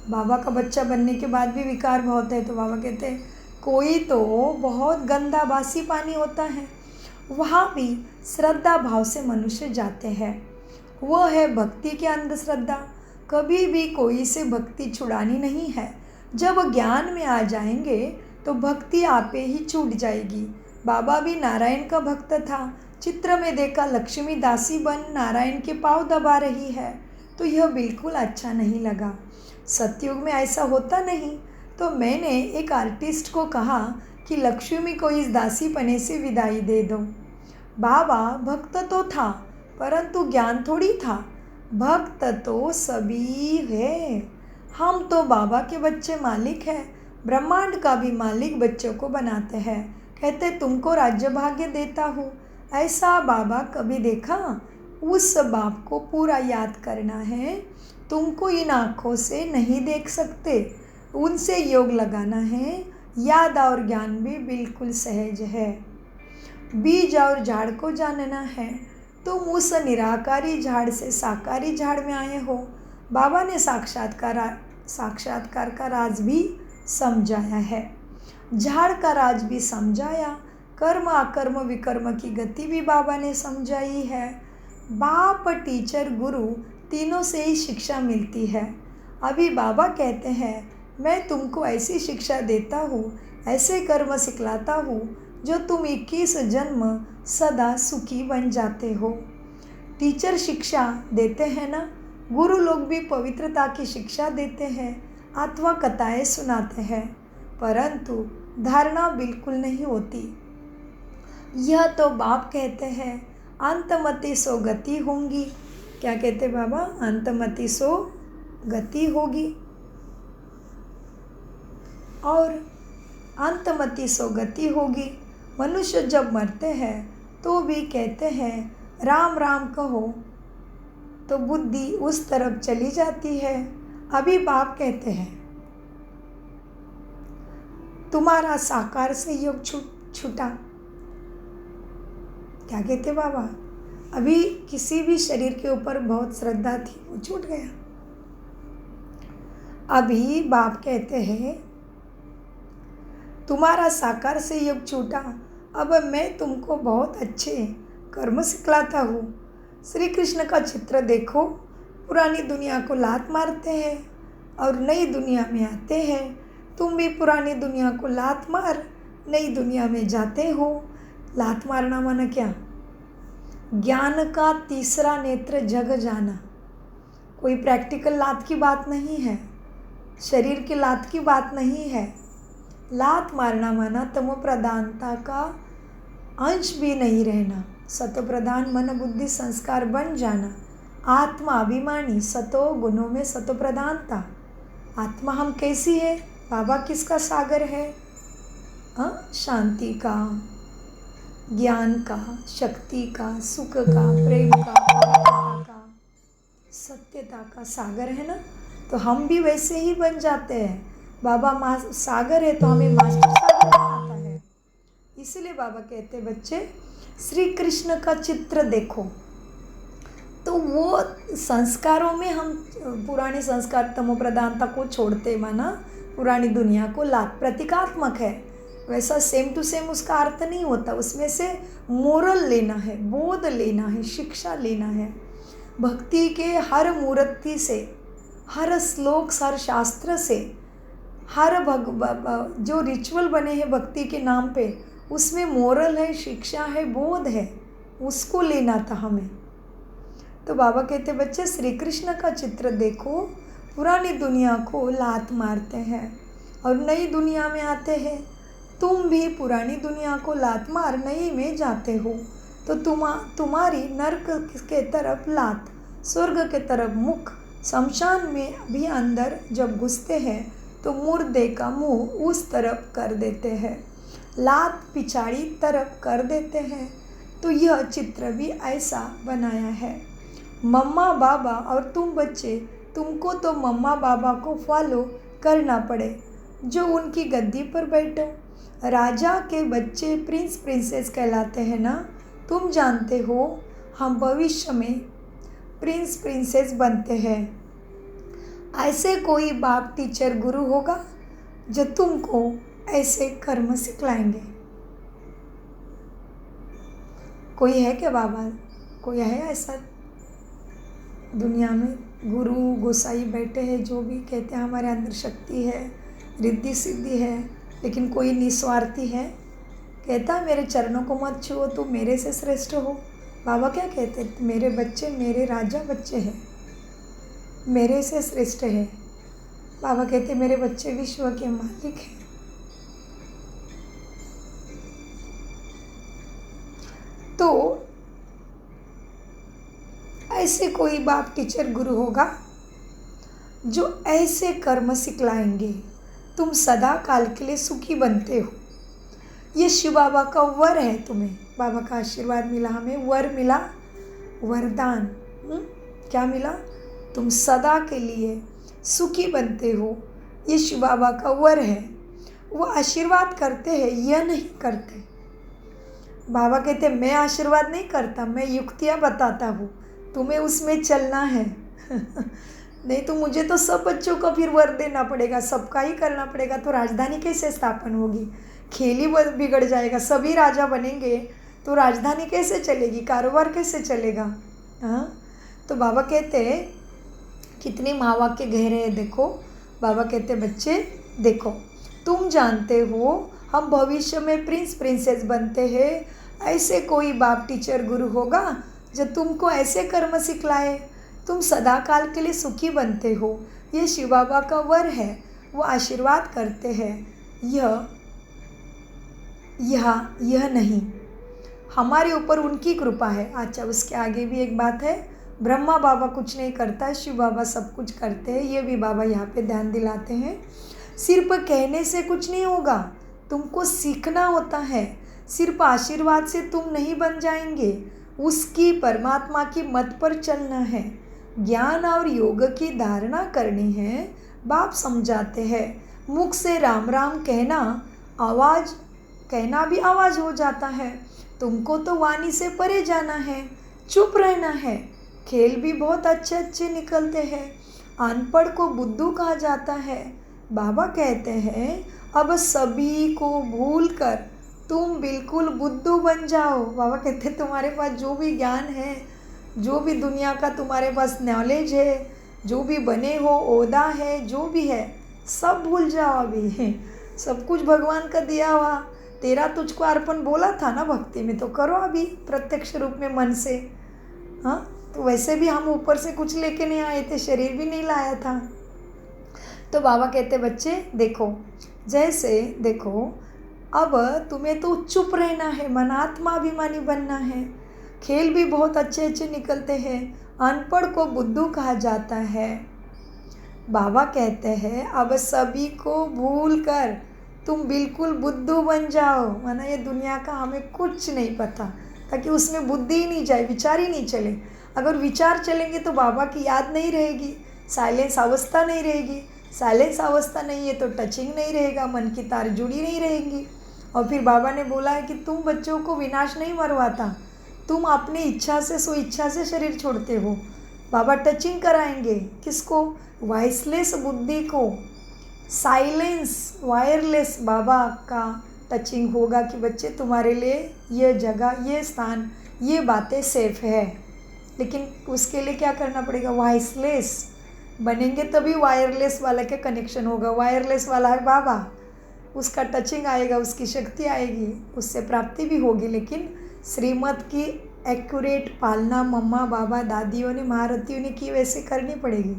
[SPEAKER 1] बाबा का बच्चा बनने के बाद भी विकार बहुत है, तो बाबा कहते हैं कोई तो बहुत गंदा बासी पानी होता है, वहाँ भी श्रद्धा भाव से मनुष्य जाते हैं। वह है भक्ति के अंधश्रद्धा। कभी भी कोई से भक्ति छुड़ानी नहीं है। जब ज्ञान में आ जाएंगे तो भक्ति आपे ही छूट जाएगी। बाबा भी नारायण का भक्त था। चित्र में देखा लक्ष्मी दासी बन नारायण के पाँव दबा रही है, तो यह बिल्कुल अच्छा नहीं लगा। सतयुग में ऐसा होता नहीं। तो मैंने एक आर्टिस्ट को कहा कि लक्ष्मी को इस दासीपने से विदाई दे दो। बाबा भक्त तो था, परंतु ज्ञान थोड़ी था। भक्त तो सभी है। हम तो बाबा के बच्चे मालिक हैं, ब्रह्मांड का भी मालिक बच्चों को बनाते हैं। कहते तुमको राज्य भाग्य देता हूँ, ऐसा बाबा कभी देखा? उस बाप को पूरा याद करना है। तुमको इन आँखों से नहीं देख सकते, उनसे योग लगाना है। याद और ज्ञान भी बिल्कुल सहज है। बीज और झाड़ को जानना है। तुम उस निराकारी झाड़ से साकारी झाड़ में आए हो। बाबा ने साक्षात्कार का राज भी समझाया है, झाड़ का राज भी समझाया, कर्म अकर्म विकर्म की गति भी बाबा ने समझाई है। बाप टीचर गुरु तीनों से ही शिक्षा मिलती है। अभी बाबा कहते हैं मैं तुमको ऐसी शिक्षा देता हूँ, ऐसे कर्म सिखलाता हूँ जो तुम 21 जन्म सदा सुखी बन जाते हो। टीचर शिक्षा देते हैं ना, गुरु लोग भी पवित्रता की शिक्षा देते हैं अथवा कथाएं सुनाते हैं, परंतु धारणा बिल्कुल नहीं होती। यह तो बाप कहते हैं अंतमति सो गति होंगी। क्या कहते बाबा? अंतमति सो गति होगी। और अंतमति सो गति होगी। मनुष्य जब मरते हैं तो भी कहते हैं राम राम कहो, तो बुद्धि उस तरफ चली जाती है। अभी बाप कहते हैं तुम्हारा साकार से योग छूटा। क्या कहते बाबा? अभी किसी भी शरीर के ऊपर बहुत श्रद्धा थी, वो छूट गया। अभी बाप कहते हैं तुम्हारा साकार से योग छूटा, अब मैं तुमको बहुत अच्छे कर्म सिखलाता हूँ। श्री कृष्ण का चित्र देखो, पुरानी दुनिया को लात मारते हैं और नई दुनिया में आते हैं। तुम भी पुरानी दुनिया को लात मार नई दुनिया में जाते हो। लात मारना माना क्या? ज्ञान का तीसरा नेत्र जग जाना। कोई प्रैक्टिकल लात की बात नहीं है, शरीर की लात की बात नहीं है। लात मारना माना तमो प्रधानता का अंश भी नहीं रहना, सतो प्रधान मन बुद्धि संस्कार बन जाना। आत्मा अभिमानी, सतो गुणों में सतो प्रधानता। आत्मा हम कैसी है? बाबा किसका सागर है? शांति का। ज्ञान का, शक्ति का, सुख का, प्रेम का, पवित्रता का, सत्यता का सागर है ना, तो हम भी वैसे ही बन जाते हैं। बाबा सागर है तो हमें मास्टर सागर बनाता है। इसलिए बाबा कहते बच्चे श्री कृष्ण का चित्र देखो। तो वो संस्कारों में हम पुराने संस्कार तमो प्रधानता को छोड़ते माना पुरानी दुनिया को लात प्रतीकात्मक है, वैसा सेम टू सेम उसका अर्थ नहीं होता। उसमें से मोरल लेना है, बोध लेना है, शिक्षा लेना है। भक्ति के हर मूर्ति से, हर श्लोक, हर शास्त्र से, हर जो रिचुअल बने हैं भक्ति के नाम पे, उसमें मोरल है, शिक्षा है, बोध है, उसको लेना था हमें। तो बाबा कहते बच्चे श्री कृष्ण का चित्र देखो, पुरानी दुनिया को लात मारते हैं और नई दुनिया में आते हैं। तुम भी पुरानी दुनिया को लात मार नई में जाते हो, तो तुम्हारी नरक के तरफ लात, स्वर्ग के तरफ मुख, शमशान में भी अंदर जब घुसते हैं तो मुर्दे का मुंह उस तरफ कर देते हैं, लात पिछाड़ी तरफ कर देते हैं। तो यह चित्र भी ऐसा बनाया है। मम्मा बाबा और तुम बच्चे, तुमको तो मम्मा बाबा को फॉलो करना पड़े जो उनकी गद्दी पर बैठो। राजा के बच्चे प्रिंस प्रिंसेस कहलाते हैं ना। तुम जानते हो हम भविष्य में प्रिंस प्रिंसेस बनते हैं। ऐसे कोई बाप टीचर गुरु होगा जो तुमको ऐसे कर्म सिखलाएंगे? कोई है क्या बाबा? कोई है ऐसा दुनिया में? गुरु गोसाई बैठे हैं जो भी कहते हैं हमारे अंदर शक्ति है, रिद्धि सिद्धि है, लेकिन कोई निस्वार्थी है, कहता है मेरे चरणों को मत छुओ, तुम मेरे से श्रेष्ठ हो। बाबा क्या कहते? मेरे बच्चे मेरे राजा बच्चे हैं, मेरे से श्रेष्ठ है। बाबा कहते मेरे बच्चे विश्व के मालिक हैं। तो ऐसे कोई बाप टीचर गुरु होगा जो ऐसे कर्म सिखलाएंगे, तुम सदा काल के लिए सुखी बनते हो। ये शिव बाबा का वर है, तुम्हें बाबा का आशीर्वाद मिला, हमें वर मिला, वरदान। क्या मिला? तुम सदा के लिए सुखी बनते हो। ये शिव बाबा का वर है। वो आशीर्वाद करते हैं, यह नहीं करते। बाबा कहते मैं आशीर्वाद नहीं करता, मैं युक्तियाँ बताता हूँ, तुम्हें उसमें चलना है। नहीं तो मुझे तो सब बच्चों को फिर वर देना पड़ेगा, सबका ही करना पड़ेगा, तो राजधानी कैसे स्थापन होगी? खेल ही बिगड़ जाएगा। सभी राजा बनेंगे तो राजधानी कैसे चलेगी, कारोबार कैसे चलेगा? हाँ, तो बाबा कहते कितने महावाक्य गहरे हैं। देखो बाबा कहते बच्चे देखो, तुम जानते हो हम भविष्य में प्रिंस प्रिंसेस बनते हैं। ऐसे कोई बाप टीचर गुरु होगा जो तुमको ऐसे कर्म सिखलाए, तुम सदा काल के लिए सुखी बनते हो। ये शिव बाबा का वर है, वो आशीर्वाद करते हैं। यह नहीं, हमारे ऊपर उनकी कृपा है। अच्छा, उसके आगे भी एक बात है, ब्रह्मा बाबा कुछ नहीं करता, शिव बाबा सब कुछ करते हैं। ये भी बाबा यहाँ पे ध्यान दिलाते हैं। सिर्फ कहने से कुछ नहीं होगा, तुमको सीखना होता है। सिर्फ आशीर्वाद से तुम नहीं बन जाएंगे, उसकी परमात्मा की मत पर चलना है, ज्ञान और योग की धारणा करनी है। बाप समझाते हैं, मुख से राम राम कहना भी आवाज़ हो जाता है। तुमको तो वाणी से परे जाना है, चुप रहना है। खेल भी बहुत अच्छे अच्छे निकलते हैं, अनपढ़ को बुद्धू कहा जाता है। बाबा कहते हैं अब सभी को भूल कर तुम बिल्कुल बुद्धू बन जाओ। बाबा कहते हैं तुम्हारे पास जो भी ज्ञान है, जो भी दुनिया का तुम्हारे पास नॉलेज है, जो भी बने हो, ओहदा है, जो भी है, सब भूल जाओ। अभी सब कुछ भगवान का दिया हुआ, तेरा तुझको अर्पण बोला था ना भक्ति में, तो करो अभी प्रत्यक्ष रूप में मन से। हाँ, तो वैसे भी हम ऊपर से कुछ लेके नहीं आए थे, शरीर भी नहीं लाया था। तो बाबा कहते बच्चे देखो, जैसे देखो अब तुम्हें तो चुप रहना है, मन आत्माभिमानी बनना है। खेल भी बहुत अच्छे अच्छे निकलते हैं, अनपढ़ को बुद्धू कहा जाता है। बाबा कहते हैं अब सभी को भूल कर तुम बिल्कुल बुद्धू बन जाओ, वरना ये दुनिया का हमें कुछ नहीं पता, ताकि उसमें बुद्धि ही नहीं जाए, विचार ही नहीं चले। अगर विचार चलेंगे तो बाबा की याद नहीं रहेगी, साइलेंस अवस्था नहीं रहेगी। साइलेंस अवस्था नहीं है तो टचिंग नहीं रहेगा, मन की तार जुड़ी नहीं रहेंगी। और फिर बाबा ने बोला है कि तुम बच्चों को विनाश नहीं मरवाता, तुम अपनी इच्छा से सो इच्छा से शरीर छोड़ते हो। बाबा टचिंग कराएंगे किसको? वॉइसलेस बुद्धि को। साइलेंस वायरलेस बाबा का टचिंग होगा कि बच्चे तुम्हारे लिए ये जगह, ये स्थान, ये बातें सेफ है। लेकिन उसके लिए क्या करना पड़ेगा? वॉइसलेस बनेंगे तभी वायरलेस वाला के कनेक्शन होगा। वायरलेस वाला है बाबा, उसका टचिंग आएगा, उसकी शक्ति आएगी, उससे प्राप्ति भी होगी। लेकिन श्रीमत की एक्यूरेट पालना मम्मा बाबा दादियों ने महारथियों ने की, वैसे करनी पड़ेगी।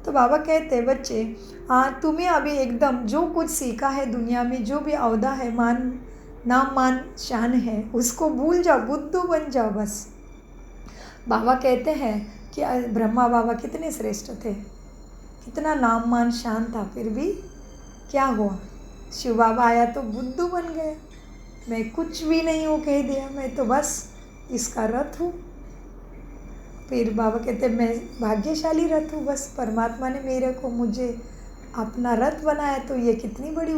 [SPEAKER 1] तो बाबा कहते हैं बच्चे, हाँ तुम्हें अभी एकदम जो कुछ सीखा है दुनिया में, जो भी अवधा है, मान नाम मान शान है, उसको भूल जाओ, बुद्धू बन जाओ बस। बाबा कहते हैं कि ब्रह्मा बाबा कितने श्रेष्ठ थे, कितना नाम मान शान था, फिर भी क्या हुआ? शिव बाबा आया तो बुद्धू बन गया। मैं कुछ भी नहीं हूँ कह दिया, मैं तो बस इसका रथ हूँ। फिर बाबा कहते मैं भाग्यशाली रथ हूँ, बस परमात्मा ने मेरे को मुझे अपना रथ बनाया, तो ये कितनी बड़ी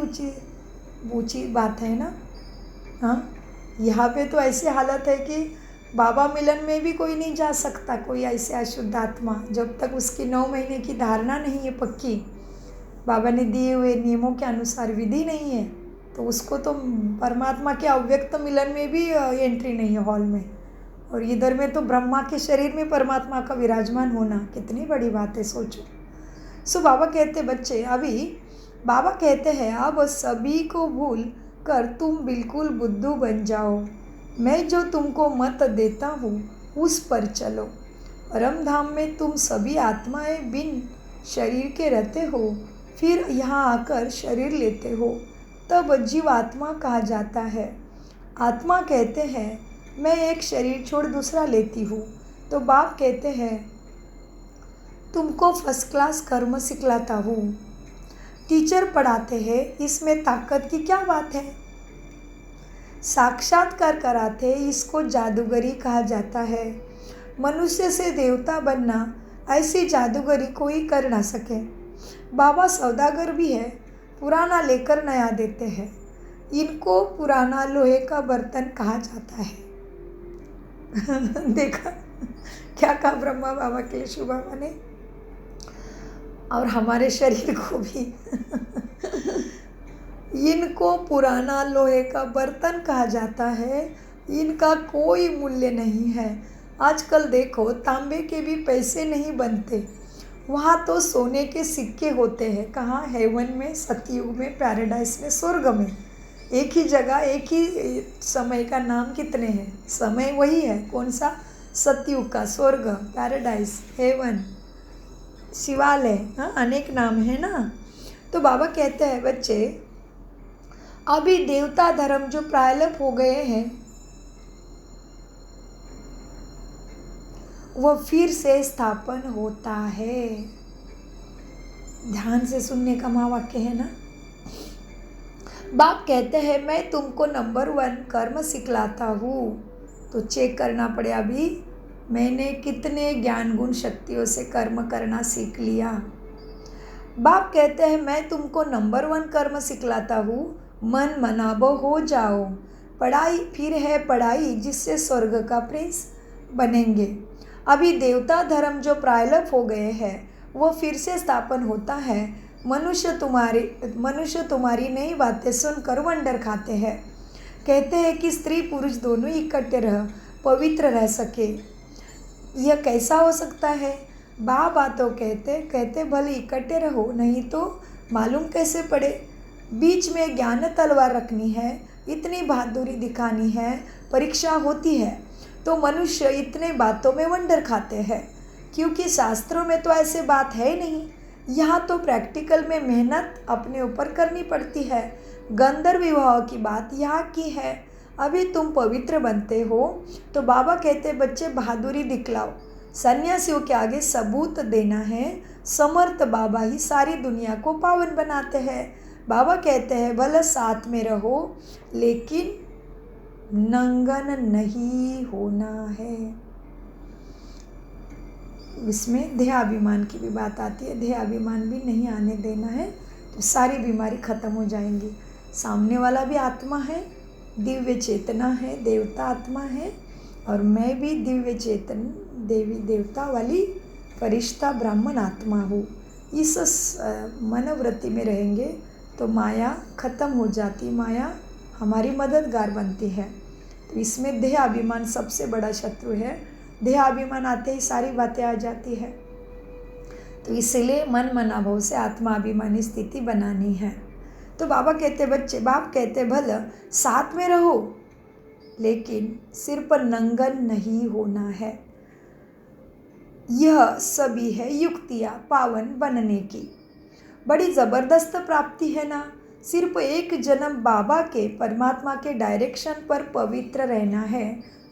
[SPEAKER 1] ऊंची बात है ना। हाँ, यहाँ पे तो ऐसी हालत है कि बाबा मिलन में भी कोई नहीं जा सकता, कोई ऐसे अशुद्ध आत्मा, जब तक उसकी 9 महीने की धारणा नहीं है पक्की, बाबा ने दिए हुए नियमों के अनुसार विधि नहीं है, तो उसको तो परमात्मा के अव्यक्त मिलन में भी एंट्री नहीं है हॉल में। और इधर में तो ब्रह्मा के शरीर में परमात्मा का विराजमान होना कितनी बड़ी बात है, सोचो। सो बाबा कहते बच्चे, अभी बाबा कहते हैं अब सभी को भूल कर तुम बिल्कुल बुद्धू बन जाओ। मैं जो तुमको मत देता हूँ उस पर चलो। परम धाम में तुम सभी आत्माएं बिन शरीर के रहते हो, फिर यहाँ आकर शरीर लेते हो, तब जीवात्मा कहा जाता है। आत्मा कहते हैं मैं एक शरीर छोड़ दूसरा लेती हूँ। तो बाप कहते हैं तुमको फर्स्ट क्लास कर्म सिखलाता हूँ। टीचर पढ़ाते हैं, इसमें ताकत की क्या बात है? साक्षात्कार कराते, इसको जादूगरी कहा जाता है। मनुष्य से देवता बनना, ऐसी जादूगरी कोई कर ना सके। बाबा सौदागर भी है, पुराना लेकर नया देते हैं। इनको पुराना लोहे का बर्तन कहा जाता है। देखा क्या कहा ब्रह्मा बाबा के लिए शिव बाबा ने, और हमारे शरीर को भी। इनको पुराना लोहे का बर्तन कहा जाता है, इनका कोई मूल्य नहीं है। आजकल देखो तांबे के भी पैसे नहीं बनते, वहाँ तो सोने के सिक्के होते हैं। कहाँ? हेवन में, सतयुग में, पैराडाइस में, स्वर्ग में। एक ही जगह, एक ही समय का नाम कितने हैं? समय वही है, कौन सा? सतयुग का, स्वर्ग, पैराडाइस, हेवन, शिवालय, हाँ अनेक नाम है ना। तो बाबा कहते हैं बच्चे, अभी देवता धर्म जो प्रायलप हो गए हैं वह फिर से स्थापन होता है। ध्यान से सुनने का महावाक्य है ना। बाप कहते हैं मैं तुमको नंबर 1 कर्म सिखलाता हूँ। तो चेक करना पड़े अभी मैंने कितने ज्ञान गुण शक्तियों से कर्म करना सीख लिया। बाप कहते हैं मैं तुमको नंबर 1 कर्म सिखलाता हूँ, मन मनाबो हो जाओ। पढ़ाई फिर है पढ़ाई, जिससे स्वर्ग का प्रिंस बनेंगे। अभी देवता धर्म जो प्रायलप हो गए हैं वो फिर से स्थापन होता है। मनुष्य तुम्हारी नई बातें सुनकर वंडर खाते हैं। कहते हैं कि स्त्री पुरुष दोनों इकट्ठे रह पवित्र रह सके। यह कैसा हो सकता है? बाबा तो कहते भले इकट्ठे रहो, नहीं तो मालूम कैसे पड़े। बीच में ज्ञान तलवार रखनी है, इतनी बहादुरी दिखानी है, परीक्षा होती है, तो मनुष्य इतने बातों में वंडर खाते हैं, क्योंकि शास्त्रों में तो ऐसे बात है नहीं। यहाँ तो प्रैक्टिकल में मेहनत अपने ऊपर करनी पड़ती है। गंधर्व विवाह की बात यहाँ की है। अभी तुम पवित्र बनते हो तो बाबा कहते बच्चे बहादुरी दिखलाओ। सन्यासियों के आगे सबूत देना है। समर्थ बाबा ही सारी दुनिया को पावन बनाते हैं। बाबा कहते हैं भले साथ में रहो लेकिन नंगन नहीं होना है। इसमें देहाभिमान की भी बात आती है, देहाभिमान भी नहीं आने देना है तो सारी बीमारी खत्म हो जाएंगी। सामने वाला भी आत्मा है, दिव्य चेतना है, देवता आत्मा है, और मैं भी दिव्य चेतन देवी देवता वाली फरिश्ता ब्राह्मण आत्मा हूँ। इस मनोवृत्ति में रहेंगे तो माया खत्म हो जाती, माया हमारी मददगार बनती है। तो इसमें देह अभिमान सबसे बड़ा शत्रु है। देह अभिमान आते ही सारी बातें आ जाती है। तो इसलिए मन मनाभाव से आत्मा अभिमानी स्थिति बनानी है। तो बाबा कहते बच्चे, बाप कहते भला साथ में रहो लेकिन सिर पर नंगन नहीं होना है। यह सभी है युक्तियाँ पावन बनने की। बड़ी ज़बरदस्त प्राप्ति है ना। सिर्फ एक जन्म बाबा के परमात्मा के डायरेक्शन पर पवित्र रहना है।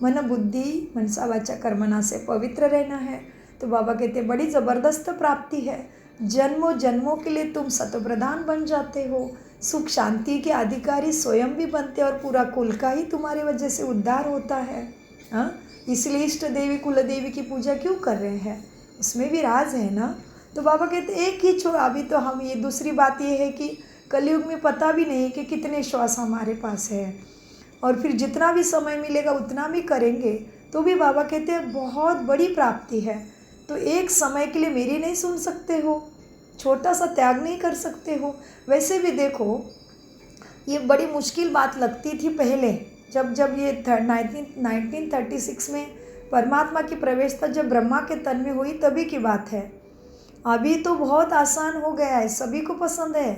[SPEAKER 1] मन बुद्धि मनसा वाचा कर्मणा से पवित्र रहना है। तो बाबा कहते बड़ी ज़बरदस्त प्राप्ति है। जन्मों जन्मों के लिए तुम सतप्रधान बन जाते हो, सुख शांति के अधिकारी स्वयं भी बनते और पूरा कुल का ही तुम्हारी वजह से उद्धार होता है। हाँ, इसलिए इष्ट देवी कुल देवी की पूजा क्यों कर रहे हैं, उसमें भी राज है ना। तो बाबा कहते एक ही छोड़। अभी तो हम ये दूसरी बात ये है कि कलयुग में पता भी नहीं कि कितने श्वास हमारे पास है, और फिर जितना भी समय मिलेगा उतना भी करेंगे। तो भी बाबा कहते हैं बहुत बड़ी प्राप्ति है। तो एक समय के लिए मेरी नहीं सुन सकते हो, छोटा सा त्याग नहीं कर सकते हो। वैसे भी देखो, ये बड़ी मुश्किल बात लगती थी पहले, जब ये 1936 में परमात्मा की प्रवेशता जब ब्रह्मा के तन में हुई तभी की बात है। अभी तो बहुत आसान हो गया है, सभी को पसंद है।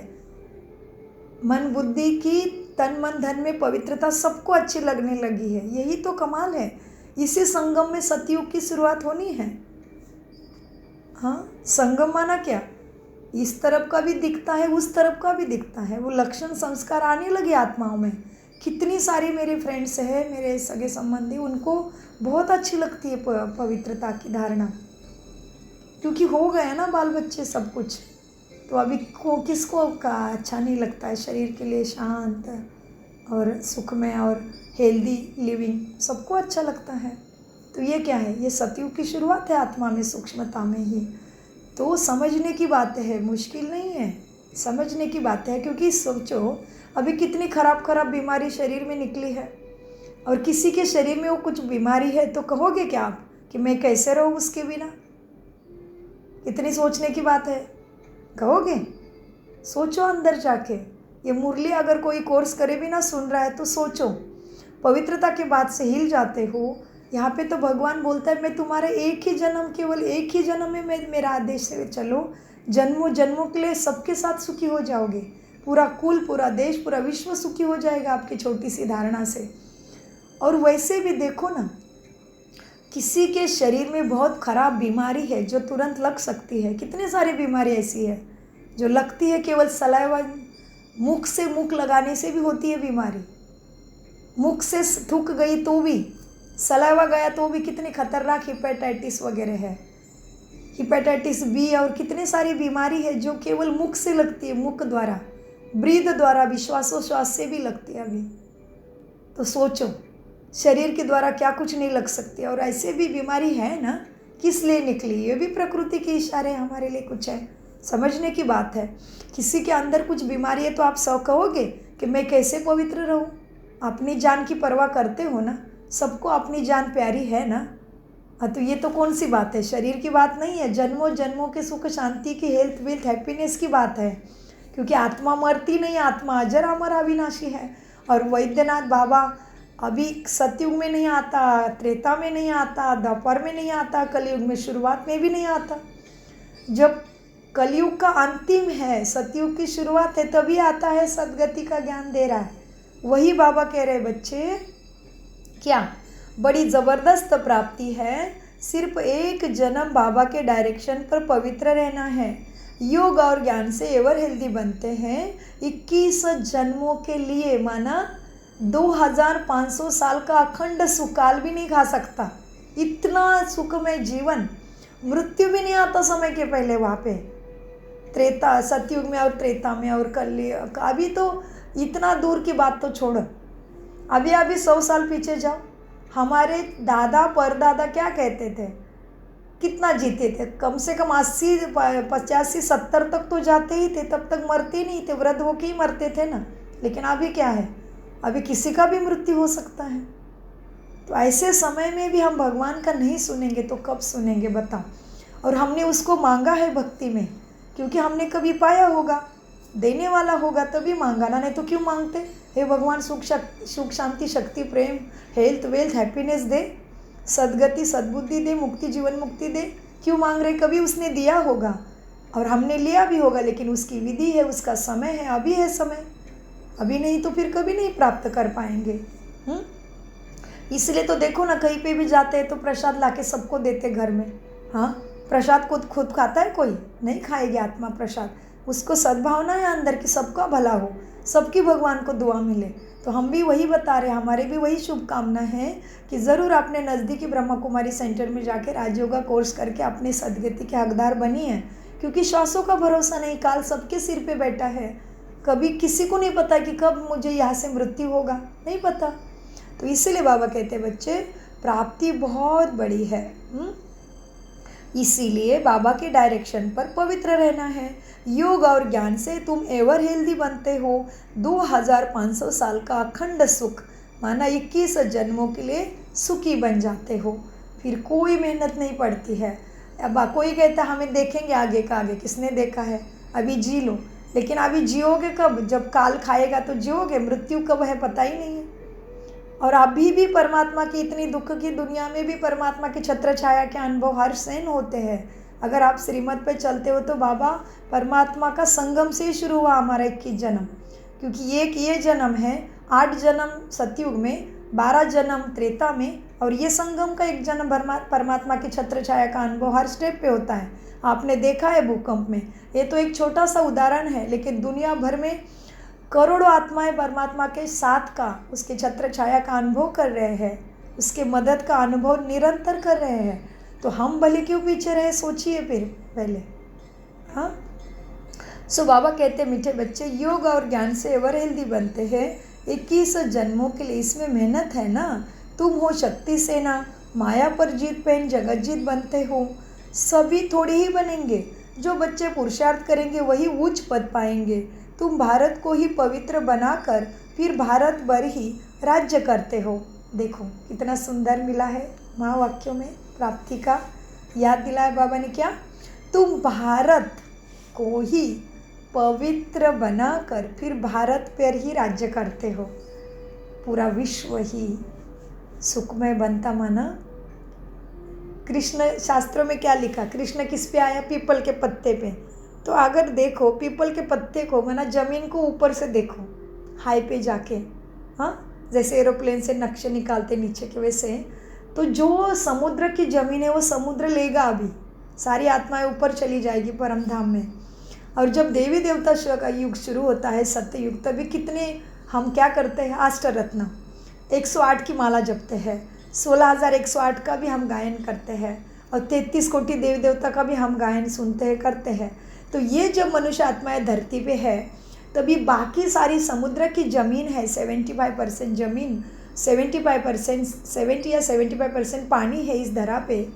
[SPEAKER 1] मन बुद्धि की तन मन धन में पवित्रता सबको अच्छी लगने लगी है। यही तो कमाल है। इसी संगम में सतयुग की शुरुआत होनी है। हाँ, संगम माना क्या, इस तरफ का भी दिखता है, उस तरफ का भी दिखता है। वो लक्षण संस्कार आने लगे आत्माओं में। कितनी सारी मेरे फ्रेंड्स हैं, मेरे सगे संबंधी, उनको बहुत अच्छी लगती है पवित्रता की धारणा, क्योंकि हो गया ना बाल बच्चे सब कुछ। तो अभी किसको का अच्छा नहीं लगता है शरीर के लिए शांत और सुखमय और हेल्दी लिविंग, सबको अच्छा लगता है। तो ये क्या है, ये सतयुग की शुरुआत है आत्मा में, सूक्ष्मता में ही। तो समझने की बात है, मुश्किल नहीं है, समझने की बात है। क्योंकि सोचो अभी कितनी खराब बीमारी शरीर में निकली है, और किसी के शरीर में वो कुछ बीमारी है तो कहोगे क्या आप कि मैं कैसे रहूँ उसके बिना। कितनी सोचने की बात है, कहोगे। सोचो अंदर जाके। ये मुरली अगर कोई कोर्स करे भी ना सुन रहा है तो सोचो, पवित्रता के बाद से हिल जाते हो। यहाँ पे तो भगवान बोलता है मैं तुम्हारे एक ही जन्म, केवल एक ही जन्म में मेरा आदेश से चलो, जन्मों जन्मों के लिए सबके साथ सुखी हो जाओगे। पूरा कुल, पूरा देश, पूरा विश्व सुखी हो जाएगा आपकी छोटी सी धारणा से। और वैसे भी देखो ना, किसी के शरीर में बहुत खराब बीमारी है जो तुरंत लग सकती है। कितनी सारी बीमारी ऐसी है जो लगती है, केवल सलाइवा, मुख से मुख लगाने से भी होती है बीमारी। मुख से थूक गई तो भी, सलाइवा गया तो भी कितनी खतरनाक हिपेटाइटिस वगैरह है, हिपेटाइटिस बी, और कितनी सारी बीमारी है जो केवल मुख से लगती है, मुख द्वारा, ब्रीद द्वारा भी, श्वासोश्वास से भी लगती है अभी। तो सोचो शरीर के द्वारा क्या कुछ नहीं लग सकती। और ऐसे भी बीमारी है ना, किस लिए निकली, ये भी प्रकृति के इशारे हमारे लिए कुछ है, समझने की बात है। किसी के अंदर कुछ बीमारी है तो आप सब कहोगे कि मैं कैसे पवित्र रहूं। अपनी जान की परवाह करते हो ना, सबको अपनी जान प्यारी है ना। तो ये तो कौन सी बात है, शरीर की बात नहीं है, जन्मों जन्मों के सुख शांति की, हेल्थ वेल्थ हैप्पीनेस की बात है। क्योंकि आत्मा मरती नहीं, आत्मा अजर अमर अविनाशी है। और वैद्यनाथ बाबा अभी सतयुग में नहीं आता, त्रेता में नहीं आता, द्वापर में नहीं आता, कलयुग में शुरुआत में भी नहीं आता। जब कलयुग का अंतिम है, सतयुग की शुरुआत है, तभी आता है, सदगति का ज्ञान दे रहा है। वही बाबा कह रहे बच्चे, क्या बड़ी ज़बरदस्त प्राप्ति है। सिर्फ एक जन्म बाबा के डायरेक्शन पर पवित्र रहना है। योग और ज्ञान से एवर हेल्दी बनते हैं। 21 जन्मों के लिए, माना 2500 साल का अखंड सुकाल भी नहीं खा सकता। इतना सुखमय जीवन, मृत्यु भी नहीं आता समय के पहले वहाँ पे। त्रेता सतयुग में और त्रेता में और कलयुग। अभी तो इतना दूर की बात तो छोड़ो, अभी अभी 100 साल पीछे जाओ, हमारे दादा परदादा क्या कहते थे, कितना जीते थे, कम से कम 80 85 70 तक तो जाते ही थे, तब तक मरते नहीं थे, वृद्ध होके ही मरते थे ना। लेकिन अभी क्या है, अभी किसी का भी मृत्यु हो सकता है। तो ऐसे समय में भी हम भगवान का नहीं सुनेंगे तो कब सुनेंगे बताओ। और हमने उसको मांगा है भक्ति में, क्योंकि हमने कभी पाया होगा, देने वाला होगा तभी मांगा ना, नहीं तो क्यों मांगते। हे भगवान सुख शांति शक्ति प्रेम हेल्थ वेल्थ हैप्पीनेस दे, सद्गति सद्बुद्धि दे, मुक्ति जीवन मुक्ति दे, क्यों मांग रहे। कभी उसने दिया होगा और हमने लिया भी होगा, लेकिन उसकी विधि है, उसका समय है, अभी है समय, अभी नहीं तो फिर कभी नहीं प्राप्त कर पाएंगे। इसलिए तो देखो ना, कहीं पे भी जाते हैं तो प्रसाद लाके सबको देते घर में। हाँ, प्रसाद खुद खाता है कोई नहीं, खाएगी आत्मा प्रसाद, उसको सद्भावना है अंदर की सबका भला हो, सबकी भगवान को दुआ मिले। तो हम भी वही बता रहे हैं, हमारे भी वही शुभकामना है कि ज़रूर अपने नज़दीकी ब्रह्मा कुमारी सेंटर में जाकर राजयोगा कोर्स करके अपने सदगति के हकदार बनी है। क्योंकि श्वासों का भरोसा नहीं, काल सबके सिर पे बैठा है, कभी किसी को नहीं पता कि कब मुझे यहाँ से मृत्यु होगा, नहीं पता। तो इसीलिए बाबा कहते हैं बच्चे, प्राप्ति बहुत बड़ी है। इसीलिए बाबा के डायरेक्शन पर पवित्र रहना है। योग और ज्ञान से तुम एवर हेल्दी बनते हो। 2500 साल का अखंड सुख माना 21 जन्मों के लिए सुखी बन जाते हो। फिर कोई मेहनत नहीं पड़ती है। अब कोई कहता हमें देखेंगे आगे का आगे, किसने देखा है, अभी जी लो। लेकिन अभी जियोगे कब, जब काल खाएगा तो जियोगे, मृत्यु कब है पता ही नहीं है। और अभी भी परमात्मा की इतनी दुख की दुनिया में भी परमात्मा की छत्र छाया के अनुभव हर सेन होते हैं। अगर आप श्रीमत पे चलते हो तो बाबा परमात्मा का संगम से ही शुरू हुआ हमारा 21 जन्म, क्योंकि एक ये जन्म है, 8 जन्म सतयुग में, 12 जन्म त्रेता में, और ये संगम का एक जन्म परमात्मा की छत्र छाया का अनुभव हर स्टेप पे होता है। आपने देखा है भूकंप में, ये तो एक छोटा सा उदाहरण है, लेकिन दुनिया भर में करोड़ों आत्माएं परमात्मा के साथ का, उसके छत्र छाया का अनुभव कर रहे हैं, उसके मदद का अनुभव निरंतर कर रहे हैं। तो हम भले क्यों पीछे रहे, सोचिए फिर पहले। हाँ, सो बाबा कहते मीठे बच्चे, योग और ज्ञान से एवर हेल्दी बनते हैं 21 जन्मों के लिए। इसमें मेहनत है ना। तुम हो शक्ति सेना, माया पर जीत पहन जगत जीत बनते हो। सभी थोड़े ही बनेंगे, जो बच्चे पुरुषार्थ करेंगे वही उच्च पद पाएंगे। तुम भारत को ही पवित्र बनाकर फिर भारत भर ही राज्य करते हो। देखो कितना सुंदर मिला है महावाक्यों में प्राप्ति का याद दिलाया बाबा ने। क्या, तुम भारत को ही पवित्र बनाकर फिर भारत पर ही राज्य करते हो, पूरा विश्व ही सुखमय बनता माना। कृष्ण शास्त्रों में क्या लिखा, कृष्ण किस पे आया, पीपल के पत्ते पे। तो अगर देखो पीपल के पत्ते को, माना ज़मीन को ऊपर से देखो, हाई पे जाके, हाँ, जैसे एरोप्लेन से नक्शे निकालते नीचे के, वैसे तो जो समुद्र की ज़मीन है वो समुद्र लेगा, अभी सारी आत्माएं ऊपर चली जाएगी परम धाम में। और जब देवी देवता का युग शुरू होता है, सत्य युग, तभी कितने हम क्या करते हैं, अष्टरत्न 108 की माला जपते हैं, 16,108 का भी हम गायन करते हैं, और 33 कोटि देवी देवता का भी हम गायन सुनते हैं, करते हैं। तो ये जब मनुष्य आत्माएं धरती पे है, तभी बाकी सारी समुद्र की ज़मीन है, 75% ज़मीन, 70 या 75% पानी है इस धरा पे,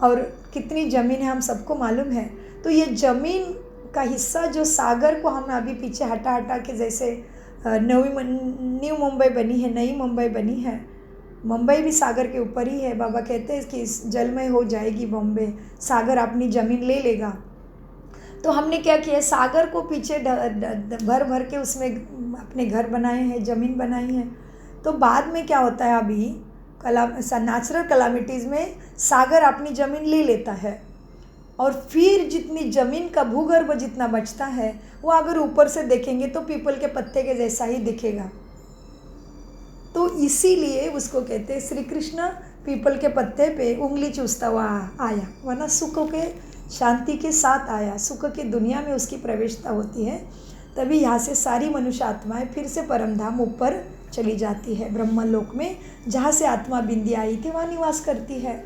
[SPEAKER 1] और कितनी ज़मीन है हम सबको मालूम है। तो ये ज़मीन का हिस्सा जो सागर को हम अभी पीछे हटा के, जैसे न्यू मुंबई बनी है, नई मुंबई बनी है, मुंबई भी सागर के ऊपर ही है। बाबा कहते हैं कि इस जलमय हो जाएगी बॉम्बे, सागर अपनी ज़मीन ले लेगा। तो हमने क्या किया, सागर को पीछे भर के उसमें अपने घर बनाए हैं, ज़मीन बनाई है। तो बाद में क्या होता है, अभी नेचुरल कलामिटीज़ में सागर अपनी ज़मीन ले लेता है, और फिर जितनी ज़मीन का भूगर्भ जितना बचता है वो अगर ऊपर से देखेंगे तो पीपल के पत्ते के जैसा ही दिखेगा। तो इसीलिए उसको कहते हैं श्री कृष्ण पीपल के पत्ते पे उंगली चूसता हुआ आया, वरना सुख के शांति के साथ आया, सुख की दुनिया में उसकी प्रवेशता होती है। तभी यहाँ से सारी मनुष्य आत्माएं फिर से परमधाम ऊपर चली जाती है, ब्रह्मलोक में, जहाँ से आत्मा बिंदी आई थी वहाँ निवास करती है।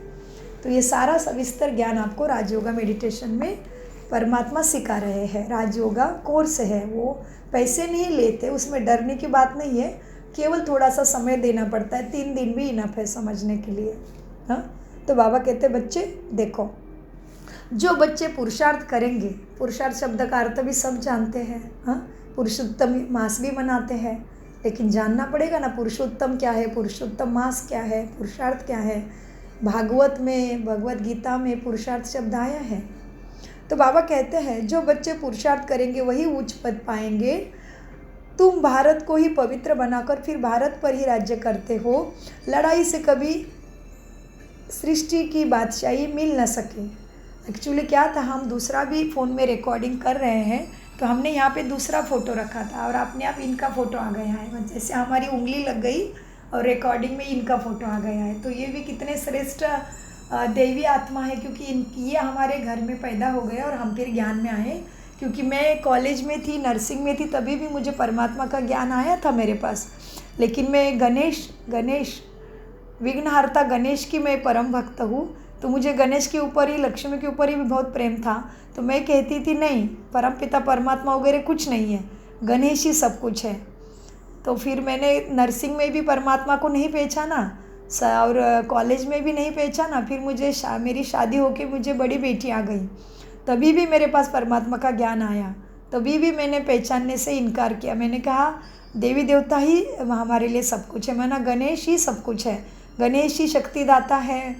[SPEAKER 1] तो ये सारा सविस्तर ज्ञान आपको राजयोगा मेडिटेशन में परमात्मा सिखा रहे हैं। राजयोगा कोर्स है, वो पैसे नहीं लेते, उसमें डरने की बात नहीं है, केवल थोड़ा सा समय देना पड़ता है, 3 दिन भी इनफ है समझने के लिए। हाँ, तो बाबा कहते बच्चे देखो, जो बच्चे पुरुषार्थ करेंगे, पुरुषार्थ शब्द का अर्थ भी सब जानते हैं। हाँ, पुरुषोत्तम मास भी मनाते हैं, लेकिन जानना पड़ेगा ना पुरुषोत्तम क्या है, पुरुषोत्तम मास क्या है, पुरुषार्थ क्या है। भागवत में, भगवत गीता में पुरुषार्थ शब्द आया है। तो बाबा कहते हैं जो बच्चे पुरुषार्थ करेंगे वही उच्च पद पाएंगे। तुम भारत को ही पवित्र बनाकर फिर भारत पर ही राज्य करते हो। लड़ाई से कभी सृष्टि की बादशाही मिल न सके। एक्चुअली क्या था, हम दूसरा भी फ़ोन में रिकॉर्डिंग कर रहे हैं, तो हमने यहाँ पे दूसरा फ़ोटो रखा था और अपने आप इनका फ़ोटो आ गया है। जैसे हमारी उंगली लग गई और रिकॉर्डिंग में इनका फ़ोटो आ गया है। तो ये भी कितने श्रेष्ठ देवी आत्मा है, क्योंकि ये हमारे घर में पैदा हो गए और हम फिर ज्ञान में आए। क्योंकि मैं कॉलेज में थी, नर्सिंग में थी, तभी भी मुझे परमात्मा का ज्ञान आया था मेरे पास। लेकिन मैं गणेश विघ्नहर्ता गणेश की मैं परम भक्त हूँ, तो मुझे गणेश के ऊपर ही, लक्ष्मी के ऊपर ही भी बहुत प्रेम था। तो मैं कहती थी नहीं, परम पिता परमात्मा वगैरह कुछ नहीं है, गणेश ही सब कुछ है। तो फिर मैंने नर्सिंग में भी परमात्मा को नहीं पहचाना और कॉलेज में भी नहीं पहचाना। फिर मुझे मेरी शादी होके मुझे बड़ी बेटी आ गई, तभी भी मेरे पास परमात्मा का ज्ञान आया, तभी भी मैंने पहचानने से इनकार किया। मैंने कहा देवी देवता ही हमारे लिए सब कुछ है, माना गणेश ही सब कुछ है, गणेश ही शक्ति दाता है,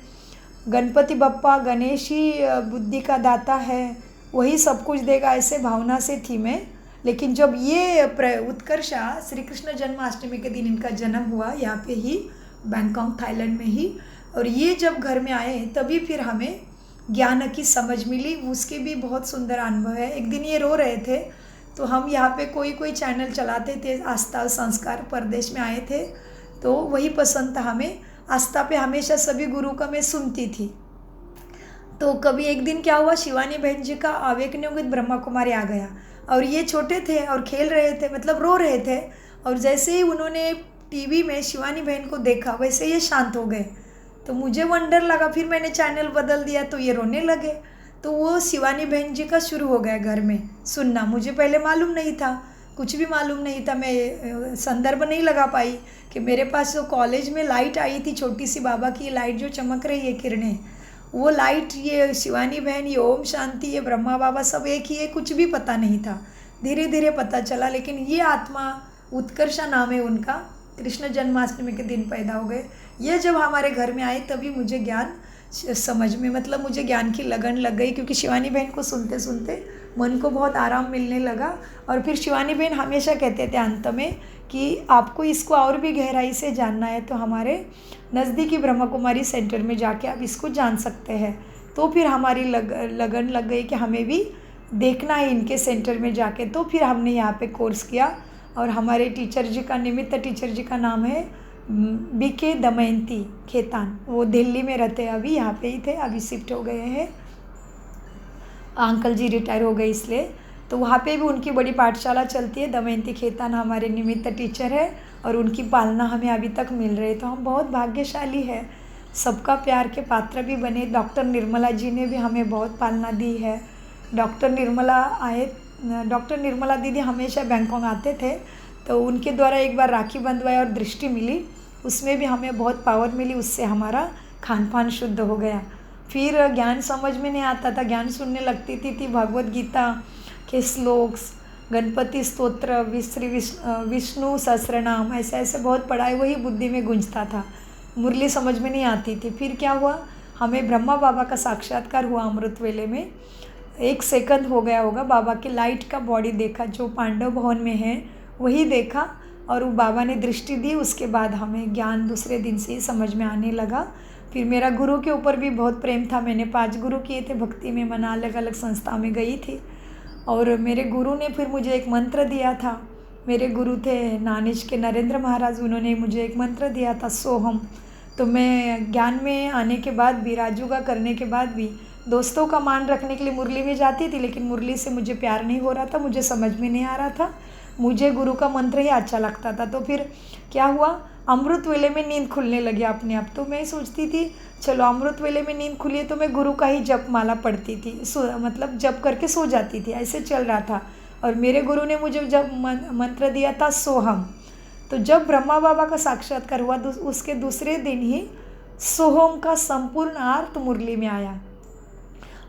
[SPEAKER 1] गणपति बप्पा गणेश ही बुद्धि का दाता है, वही सब कुछ देगा, ऐसे भावना से थी मैं। लेकिन जब ये उत्कर्षा श्री कृष्ण जन्माष्टमी के दिन इनका जन्म हुआ, यहाँ पे ही बैंकॉक थाईलैंड में ही, और ये जब घर में आए तभी फिर हमें ज्ञान की समझ मिली। उसके भी बहुत सुंदर अनुभव है। एक दिन ये रो रहे थे, तो हम यहाँ पे कोई चैनल चलाते थे, आस्था संस्कार, परदेश में आए थे, तो वही पसंद था हमें। आस्था पे हमेशा सभी गुरु का मैं सुनती थी। तो कभी एक दिन क्या हुआ, शिवानी बहन जी का आवेगनियोगित ब्रह्मा कुमारी आ गया और ये छोटे थे और खेल रहे थे, मतलब रो रहे थे, और जैसे ही उन्होंने टीवी में शिवानी बहन को देखा वैसे ये शांत हो गए। तो मुझे वंडर लगा, फिर मैंने चैनल बदल दिया तो ये रोने लगे। तो वो शिवानी बहन जी का शुरू हो गया घर में सुनना। मुझे पहले मालूम नहीं था, कुछ भी मालूम नहीं था, मैं संदर्भ नहीं लगा पाई कि मेरे पास जो कॉलेज में लाइट आई थी छोटी सी बाबा की लाइट जो चमक रही है किरणें, वो लाइट, ये शिवानी बहन, ये ओम शांति, ये ब्रह्मा बाबा सब एक ही है, कुछ भी पता नहीं था। धीरे धीरे पता चला। लेकिन ये आत्मा उत्कर्षा नाम है उनका, कृष्ण जन्माष्टमी के दिन पैदा हो गए। ये जब हमारे घर में आए तभी मुझे ज्ञान समझ में, मतलब मुझे ज्ञान की लगन लग गई, क्योंकि शिवानी बहन को सुनते सुनते मन को बहुत आराम मिलने लगा। और फिर शिवानी बहन हमेशा कहते थे अंत में कि आपको इसको और भी गहराई से जानना है तो हमारे नज़दीकी ब्रह्मा कुमारी सेंटर में जाके आप इसको जान सकते हैं। तो फिर हमारी लगन लग गई कि हमें भी देखना है इनके सेंटर में जाके। तो फिर हमने यहाँ पे कोर्स किया और हमारे टीचर जी का, निमित्त टीचर जी का नाम है बीके दमयंती खेतान, वो दिल्ली में रहते हैं, अभी यहाँ पे ही थे, अभी शिफ्ट हो गए हैं, अंकल जी रिटायर हो गए इसलिए। तो वहाँ पे भी उनकी बड़ी पाठशाला चलती है। दमयंती खेतान हमारे निमित्त टीचर है और उनकी पालना हमें अभी तक मिल रही है। तो हम बहुत भाग्यशाली है, सबका प्यार के पात्र भी बने। डॉक्टर निर्मला जी ने भी हमें बहुत पालना दी है। डॉक्टर निर्मला दीदी हमेशा बैंकॉक आते थे, तो उनके द्वारा एक बार राखी बंधवाई और दृष्टि मिली, उसमें भी हमें बहुत पावर मिली, उससे हमारा खान पान शुद्ध हो गया। फिर ज्ञान समझ में नहीं आता था, ज्ञान सुनने लगती थी भगवत गीता के श्लोक, गणपति स्तोत्र, विष्णु सहस्रनाम, ऐसे ऐसे बहुत पढ़ाई, वही बुद्धि में गूंजता था, मुरली समझ में नहीं आती थी। फिर क्या हुआ, हमें ब्रह्मा बाबा का साक्षात्कार हुआ अमृत वेले में। 1 सेकंड हो गया होगा, बाबा की लाइट का बॉडी देखा जो पांडव भवन में है, वही देखा और वो बाबा ने दृष्टि दी। उसके बाद हमें ज्ञान दूसरे दिन से ही समझ में आने लगा। फिर मेरा गुरु के ऊपर भी बहुत प्रेम था। मैंने 5 गुरु किए थे भक्ति में, मना अलग अलग संस्था में गई थी। और मेरे गुरु ने फिर मुझे एक मंत्र दिया था। मेरे गुरु थे नानिश के नरेंद्र महाराज, उन्होंने मुझे एक मंत्र दिया था, सोहम। तो मैं ज्ञान में आने के बाद भी, राजयोगा करने के बाद भी दोस्तों का मान रखने के लिए मुरली में जाती थी, लेकिन मुरली से मुझे प्यार नहीं हो रहा था, मुझे समझ में नहीं आ रहा था, मुझे गुरु का मंत्र ही अच्छा लगता था। तो फिर क्या हुआ, अमृत वेले में नींद खुलने लगी अपने आप। तो मैं सोचती थी चलो अमृत वेले में नींद खुली है तो मैं गुरु का ही जप माला पढ़ती थी, मतलब जप करके सो जाती थी, ऐसे चल रहा था। और मेरे गुरु ने मुझे जब मंत्र दिया था सोहम, तो जब ब्रह्मा बाबा का साक्षात्कार हुआ तो उसके दूसरे दिन ही सोहम का संपूर्ण अर्थ मुरली में आया।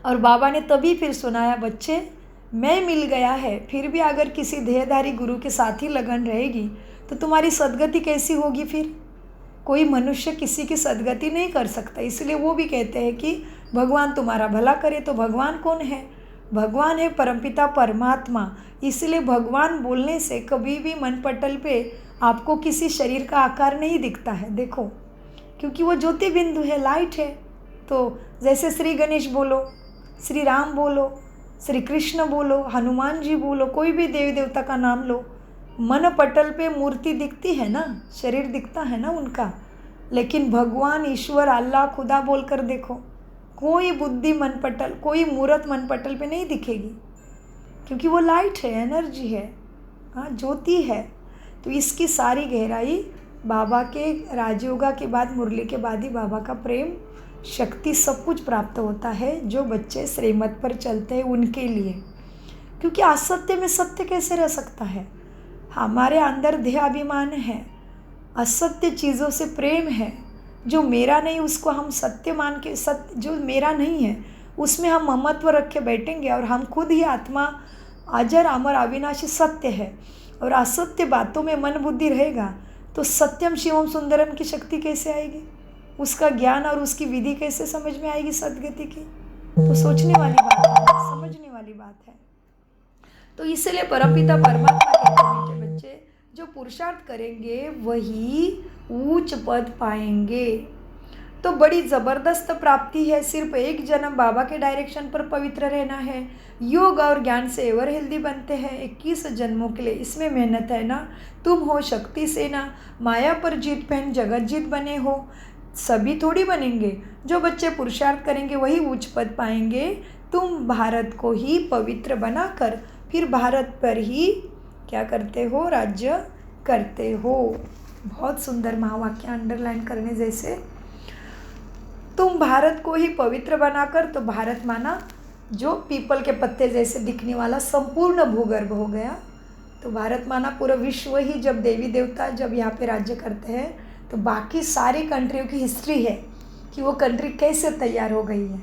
[SPEAKER 1] और बाबा ने तभी फिर सुनाया, बच्चे मैं मिल गया है, फिर भी अगर किसी देहधारी गुरु के साथ ही लगन रहेगी तो तुम्हारी सदगति कैसी होगी। फिर कोई मनुष्य किसी की सदगति नहीं कर सकता। इसलिए वो भी कहते हैं कि भगवान तुम्हारा भला करे। तो भगवान कौन है? भगवान है परमपिता परमात्मा। इसलिए भगवान बोलने से कभी भी मन पटल पे आपको किसी शरीर का आकार नहीं दिखता है, देखो, क्योंकि वो ज्योति बिंदु है, लाइट है। तो जैसे श्री गणेश बोलो, श्री राम बोलो, श्री कृष्ण बोलो, हनुमान जी बोलो, कोई भी देवी देवता का नाम लो, मन पटल पे मूर्ति दिखती है ना, शरीर दिखता है ना उनका। लेकिन भगवान, ईश्वर, अल्लाह, खुदा बोलकर देखो, कोई बुद्धि मन पटल, कोई मूर्त मन पटल पे नहीं दिखेगी, क्योंकि वो लाइट है, एनर्जी है, हाँ, ज्योति है। तो इसकी सारी गहराई बाबा के राजयोगा के बाद, मुरली के बाद ही बाबा का प्रेम, शक्ति, सब कुछ प्राप्त होता है जो बच्चे श्रीमत पर चलते हैं उनके लिए। क्योंकि असत्य में सत्य कैसे रह सकता है? हमारे अंदर देहाभिमान है, असत्य चीज़ों से प्रेम है। जो मेरा नहीं उसको हम सत्य मान के, सत्य जो मेरा नहीं है उसमें हम ममत्व रख के बैठेंगे, और हम खुद ही आत्मा अजर अमर अविनाशी सत्य है। और असत्य बातों में मन बुद्धि रहेगा तो सत्यम शिवम सुंदरम की शक्ति कैसे आएगी? उसका ज्ञान और उसकी विधि कैसे समझ में आएगी सदगति की? तो सोचने वाली बात है, समझने वाली बात है। तो इसलिए परमपिता परमात्मा कहते हैं मीठे बच्चे, जो पुरुषार्थ करेंगे वही ऊंच पद पाएंगे। तो बड़ी ज़बरदस्त प्राप्ति है, सिर्फ एक जन्म बाबा के डायरेक्शन पर पवित्र रहना है। योग और ज्ञान से एवर हेल्दी बनते हैं 21 जन्मों के लिए, इसमें मेहनत है ना। तुम हो शक्ति सेना, माया पर जीत पहन जगत जीत बने हो, सभी थोड़ी बनेंगे। जो बच्चे पुरुषार्थ करेंगे वही उच्च पद पाएंगे। तुम भारत को ही पवित्र बनाकर फिर भारत पर ही क्या करते हो? राज्य करते हो। बहुत सुंदर महावाक्य, अंडरलाइन करने जैसे। तुम भारत को ही पवित्र बनाकर, तो भारत माना जो पीपल के पत्ते जैसे दिखने वाला संपूर्ण भूगर्भ हो गया। तो भारत माना पूरा विश्व ही, जब देवी देवता जब यहाँ पे राज्य करते हैं तो बाकी सारी कंट्रियों की हिस्ट्री है कि वो कंट्री कैसे तैयार हो गई है,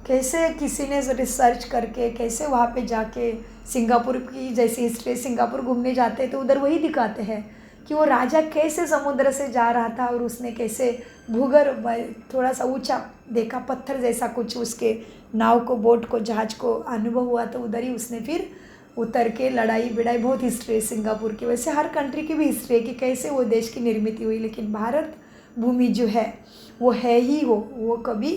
[SPEAKER 1] कैसे किसी ने रिसर्च करके, कैसे वहाँ पे जाके सिंगापुर की जैसी हिस्ट्री, सिंगापुर घूमने जाते हैं तो उधर वही दिखाते हैं कि वो राजा कैसे समुद्र से जा रहा था और उसने कैसे भूगर्भ थोड़ा सा ऊंचा देखा, पत्थर जैसा कुछ उसके नाव को, बोट को, जहाज को अनुभव हुआ, तो उधर ही उसने फिर उतर के लड़ाई बिड़ाई, बहुत हिस्ट्री है सिंगापुर की। वैसे हर कंट्री की भी हिस्ट्री है कि कैसे वो देश की निर्मित हुई। लेकिन भारत भूमि जो है वो है ही वो कभी,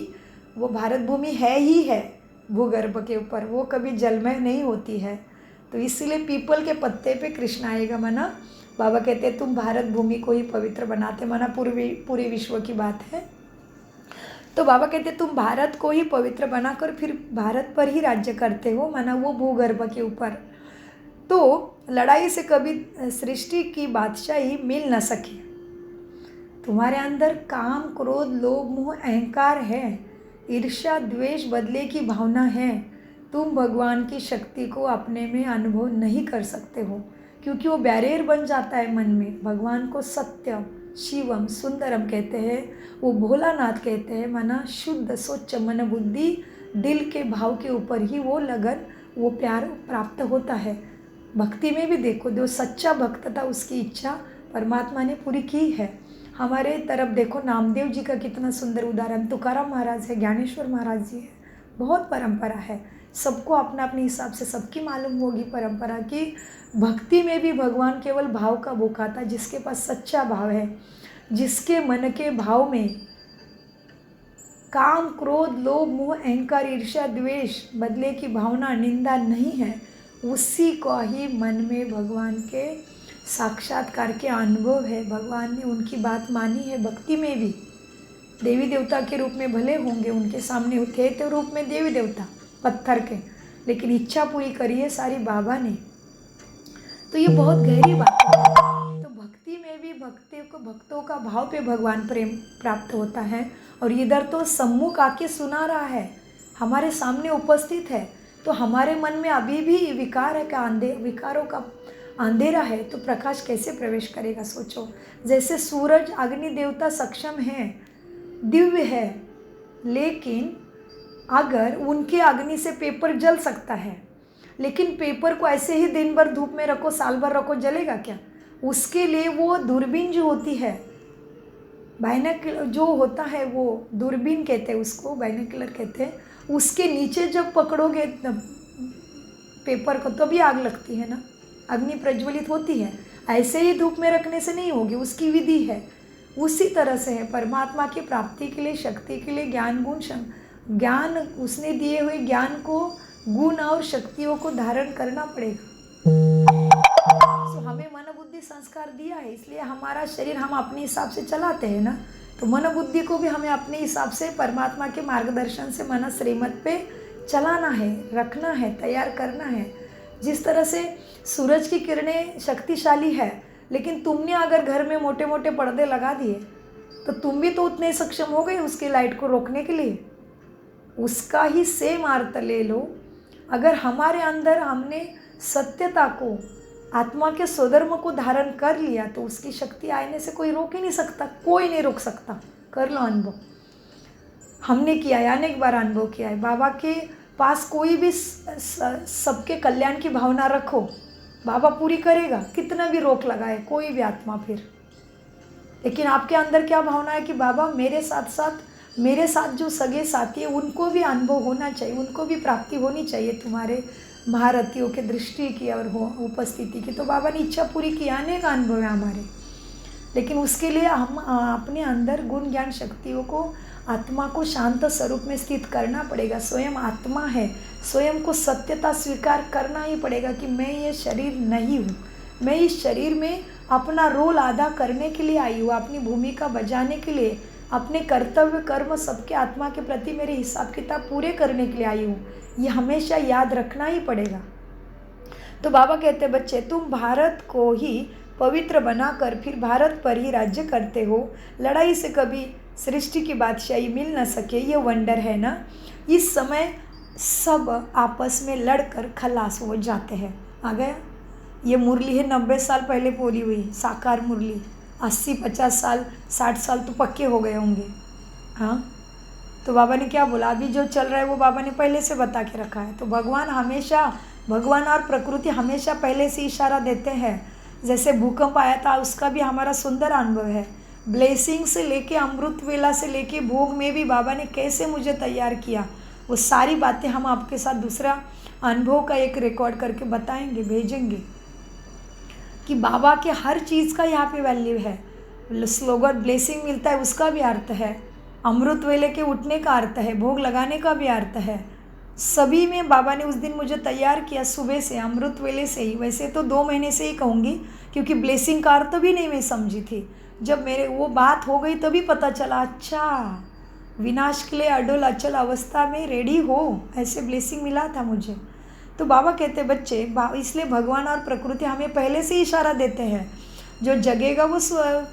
[SPEAKER 1] वो भारत भूमि है ही है भूगर्भ के ऊपर, वो कभी जलमय नहीं होती है। तो इसीलिए पीपल के पत्ते पे कृष्ण आएगा, माना बाबा कहते हैं तुम भारत भूमि को ही पवित्र बनाते, माना पूरे विश्व की बात है। तो बाबा कहते तुम भारत को ही पवित्र बनाकर फिर भारत पर ही राज्य करते हो, माना वो भूगर्भ के ऊपर। तो लड़ाई से कभी सृष्टि की बादशाही मिल न सके। तुम्हारे अंदर काम, क्रोध, लोभ, मोह, अहंकार है, ईर्ष्या, द्वेष, बदले की भावना है। तुम भगवान की शक्ति को अपने में अनुभव नहीं कर सकते हो, क्योंकि वो बैरियर बन जाता है मन में। भगवान को सत्यम, शिवम, सुंदरम कहते हैं, वो भोलानाथ कहते हैं, माना शुद्ध स्वच्छ मन बुद्धि, दिल के भाव के ऊपर ही वो लगन, वो प्यार प्राप्त होता है। भक्ति में भी देखो, जो सच्चा भक्त था उसकी इच्छा परमात्मा ने पूरी की है। हमारे तरफ देखो, नामदेव जी का कितना सुंदर उदाहरण, तुकाराम महाराज है, ज्ञानेश्वर महाराज जी है, बहुत परंपरा है। सबको अपना अपने हिसाब से सबकी मालूम होगी परंपरा की। भक्ति में भी भगवान केवल भाव का भूखा था, जिसके पास सच्चा भाव है, जिसके मन के भाव में काम, क्रोध, लोभ, मोह, अहंकार, ईर्ष्या, द्वेष, बदले की भावना, निंदा नहीं है, उसी को ही मन में भगवान के साक्षात्कार के अनुभव है। भगवान ने उनकी बात मानी है। भक्ति में भी देवी देवता के रूप में भले होंगे, उनके सामने थे तो रूप में देवी देवता पत्थर के, लेकिन इच्छा पूरी करी है सारी बाबा ने। तो ये बहुत गहरी बात है। तो भक्ति में भी भी भक्तों का भाव पे भगवान प्रेम प्राप्त होता है। और इधर तो सम्मुख आके सुना रहा है, हमारे सामने उपस्थित है, तो हमारे मन में अभी भी विकार है का विकारों का अंधेरा है, तो प्रकाश कैसे प्रवेश करेगा? सोचो। जैसे सूरज अग्नि देवता सक्षम है, दिव्य है, लेकिन अगर उनके अग्नि से पेपर जल सकता है, लेकिन पेपर को ऐसे ही दिन भर धूप में रखो, साल भर रखो, जलेगा क्या? उसके लिए वो दूरबीन जो होती है, बाइनोकुलर जो होता है, वो दूरबीन कहते हैं उसको, बाइनोकुलर कहते हैं, उसके नीचे जब पकड़ोगे पेपर को तो भी आग लगती है ना, अग्नि प्रज्वलित होती है। ऐसे ही धूप में रखने से नहीं होगी, उसकी विधि है। उसी तरह से है परमात्मा की प्राप्ति के लिए, शक्ति के लिए ज्ञान उसने दिए हुए ज्ञान को, गुण और शक्तियों को धारण करना पड़ेगा। तो हमें मन बुद्धि संस्कार दिया है, इसलिए हमारा शरीर हम अपने हिसाब से चलाते हैं ना, तो मन बुद्धि को भी हमें अपने हिसाब से परमात्मा के मार्गदर्शन से मन श्रीमत पे चलाना है, रखना है, तैयार करना है। जिस तरह से सूरज की किरणें शक्तिशाली है, लेकिन तुमने अगर घर में मोटे मोटे पर्दे लगा दिए तो तुम भी तो उतने सक्षम हो गए उसकी लाइट को रोकने के लिए। उसका ही सेम अर्थ ले लो। अगर हमारे अंदर हमने सत्यता को, आत्मा के स्वधर्म को धारण कर लिया, तो उसकी शक्ति आने से कोई रोक ही नहीं सकता, कोई नहीं रोक सकता। कर लो अनुभव, हमने किया है, अनेक बार अनुभव किया है। बाबा के पास कोई भी सबके कल्याण की भावना रखो, बाबा पूरी करेगा, कितना भी रोक लगाए कोई भी आत्मा फिर। लेकिन आपके अंदर क्या भावना है कि बाबा मेरे साथ जो सगे साथी है उनको भी अनुभव होना चाहिए, उनको भी प्राप्ति होनी चाहिए तुम्हारे महारथियों के दृष्टि की और उपस्थिति की। तो बाबा ने इच्छा पूरी की, आने का अनुभव है हमारे। लेकिन उसके लिए हम अपने अंदर गुण ज्ञान शक्तियों को, आत्मा को शांत स्वरूप में स्थित करना पड़ेगा। स्वयं आत्मा है, स्वयं को सत्यता स्वीकार करना ही पड़ेगा कि मैं ये शरीर नहीं हूँ, मैं इस शरीर में अपना रोल अदा करने के लिए आई हूँ, अपनी भूमिका बजाने के लिए, अपने कर्तव्य कर्म सबके आत्मा के प्रति मेरे हिसाब किताब पूरे करने के लिए आई हूँ। ये हमेशा याद रखना ही पड़ेगा। तो बाबा कहते हैं, बच्चे तुम भारत को ही पवित्र बनाकर फिर भारत पर ही राज्य करते हो। लड़ाई से कभी सृष्टि की बादशाही मिल न सके, ये वंडर है ना। इस समय सब आपस में लड़कर खलास हो जाते हैं। आ गया, ये मुरली है 90 साल पहले बोली हुई, साकार मुरली। 80-50 साल 60 साल तो पक्के हो गए होंगे। हाँ, तो बाबा ने क्या बोला, अभी जो चल रहा है वो बाबा ने पहले से बता के रखा है। तो भगवान और प्रकृति हमेशा पहले से इशारा देते हैं। जैसे भूकंप आया था, उसका भी हमारा सुंदर अनुभव है। ब्लेसिंग से लेके अमृत वेला से लेके भोग में भी बाबा ने कैसे मुझे तैयार किया, वो सारी बातें हम आपके साथ दूसरा अनुभव का एक रिकॉर्ड करके बताएंगे, भेजेंगे कि बाबा के हर चीज़ का यहाँ पे वैल्यू है। स्लोगन ब्लेसिंग मिलता है उसका भी अर्थ है, अमृत वेले के उठने का अर्थ है, भोग लगाने का भी अर्थ है। सभी में बाबा ने उस दिन मुझे तैयार किया, सुबह से, अमृत वेले से ही। वैसे तो 2 महीने से ही कहूँगी, क्योंकि ब्लेसिंग का अर्थ भी नहीं मैं समझी थी। जब मेरे वो बात हो गई तभी पता चला, अच्छा विनाश के लिए अडोल अचल अवस्था में रेडी हो, ऐसे ब्लेसिंग मिला था मुझे। तो बाबा कहते बच्चे, इसलिए भगवान और प्रकृति हमें पहले से इशारा देते हैं, जो जगेगा वो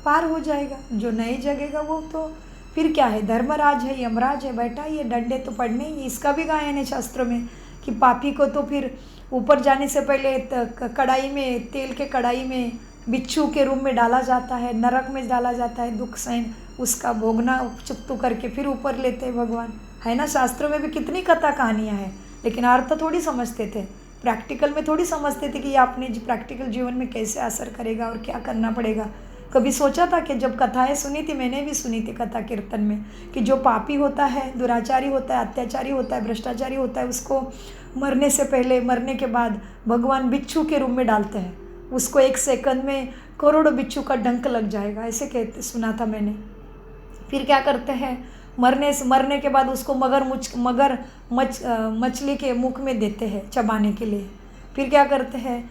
[SPEAKER 1] पार हो जाएगा, जो नहीं जगेगा वो तो फिर क्या है, धर्मराज है, यमराज है, बैठा ये डंडे तो पड़ने ही। इसका भी गायन है शास्त्रों में कि पापी को तो फिर ऊपर जाने से पहले कढ़ाई में, तेल के कढ़ाई में बिच्छू के रूप में डाला जाता है, नरक में डाला जाता है, दुख सहन उसका भोगना चुप्तू करके फिर ऊपर लेते हैं भगवान, है ना। शास्त्रों में भी कितनी कथा कहानियाँ हैं, लेकिन अर्थ थोड़ी समझते थे, प्रैक्टिकल में थोड़ी समझते थे कि ये आपने प्रैक्टिकल जीवन में कैसे असर करेगा और क्या करना पड़ेगा। कभी सोचा था कि जब कथाएं सुनी थी, मैंने भी सुनी थी कथा कीर्तन में, कि जो पापी होता है, दुराचारी होता है, अत्याचारी होता है, भ्रष्टाचारी होता है, उसको मरने से पहले, मरने के बाद भगवान बिच्छू के रूप में डालते हैं। उसको 1 सेकंड में करोड़ों बिच्छू का डंक लग जाएगा, ऐसे कहते सुना था मैंने। फिर क्या करते हैं, मरने के बाद उसको मछली के मुख में देते हैं चबाने के लिए। फिर क्या करते हैं,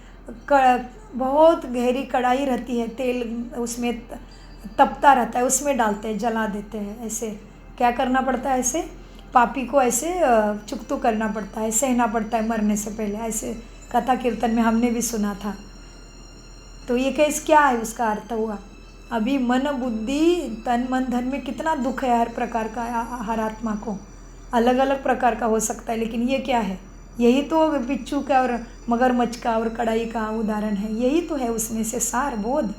[SPEAKER 1] बहुत गहरी कढ़ाई रहती है, तेल उसमें तपता रहता है, उसमें डालते हैं, जला देते हैं। ऐसे क्या करना पड़ता है, ऐसे पापी को ऐसे चुकतू करना पड़ता है, सहना पड़ता है मरने से पहले, ऐसे कथा कीर्तन में हमने भी सुना था। तो ये केस क्या है, उसका अर्थ हुआ अभी मन बुद्धि तन मन धन में कितना दुख है हर प्रकार का, हर आत्मा को अलग अलग प्रकार का हो सकता है, लेकिन ये क्या है? यही तो बिच्छू का और मगरमच्छ का और कड़ाई का उदाहरण है, यही तो है उसमें से सार बोध।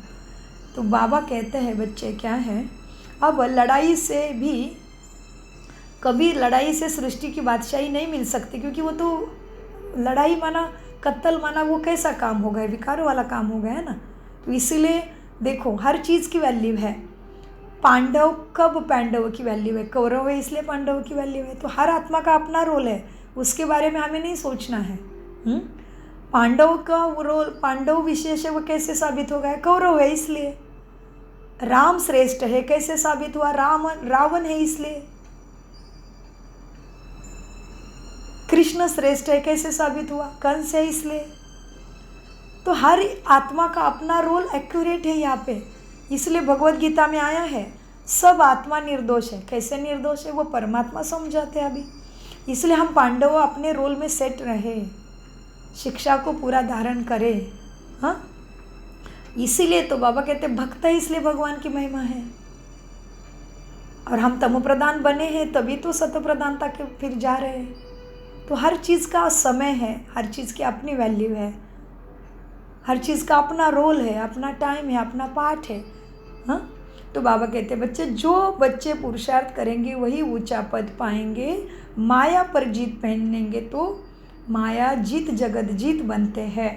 [SPEAKER 1] तो बाबा कहते हैं बच्चे क्या है, अब लड़ाई से भी कभी लड़ाई से सृष्टि की बादशाही नहीं मिल सकती, क्योंकि वो तो लड़ाई माना कत्ल माना वो कैसा काम हो गया, विकारों वाला काम हो गया है ना। तो इसीलिए देखो हर चीज़ की वैल्यू है। पांडव कब पांडव की वैल्यू है, कौरव है इसलिए पांडव की वैल्यू है। तो हर आत्मा का अपना रोल है, उसके बारे में हमें नहीं सोचना है। पांडव का वो रोल, पांडव विशेष है वो कैसे साबित हो गया, कौरव है इसलिए। राम श्रेष्ठ है कैसे साबित हुआ, रावण है इसलिए। कृष्ण श्रेष्ठ है कैसे साबित हुआ, कंस है इसलिए। तो हर आत्मा का अपना रोल एक्यूरेट है यहाँ पे, इसलिए भगवत गीता में आया है सब आत्मा निर्दोष है। कैसे निर्दोष है वो परमात्मा समझाते हैं अभी, इसलिए हम पांडव अपने रोल में सेट रहे, शिक्षा को पूरा धारण करें। हाँ, इसीलिए तो बाबा कहते भक्त है इसलिए भगवान की महिमा है। और हम तमो प्रधान बने हैं तभी तो सतो प्रधानता के फिर जा रहे हैं। तो हर चीज़ का समय है, हर चीज़ की अपनी वैल्यू है, हर चीज़ का अपना रोल है, अपना टाइम है, अपना पार्ट है। हाँ, तो बाबा कहते बच्चे जो बच्चे पुरुषार्थ करेंगे वही ऊंचा पद पाएंगे, माया पर जीत पहनेंगे तो माया जीत जगत जीत बनते हैं।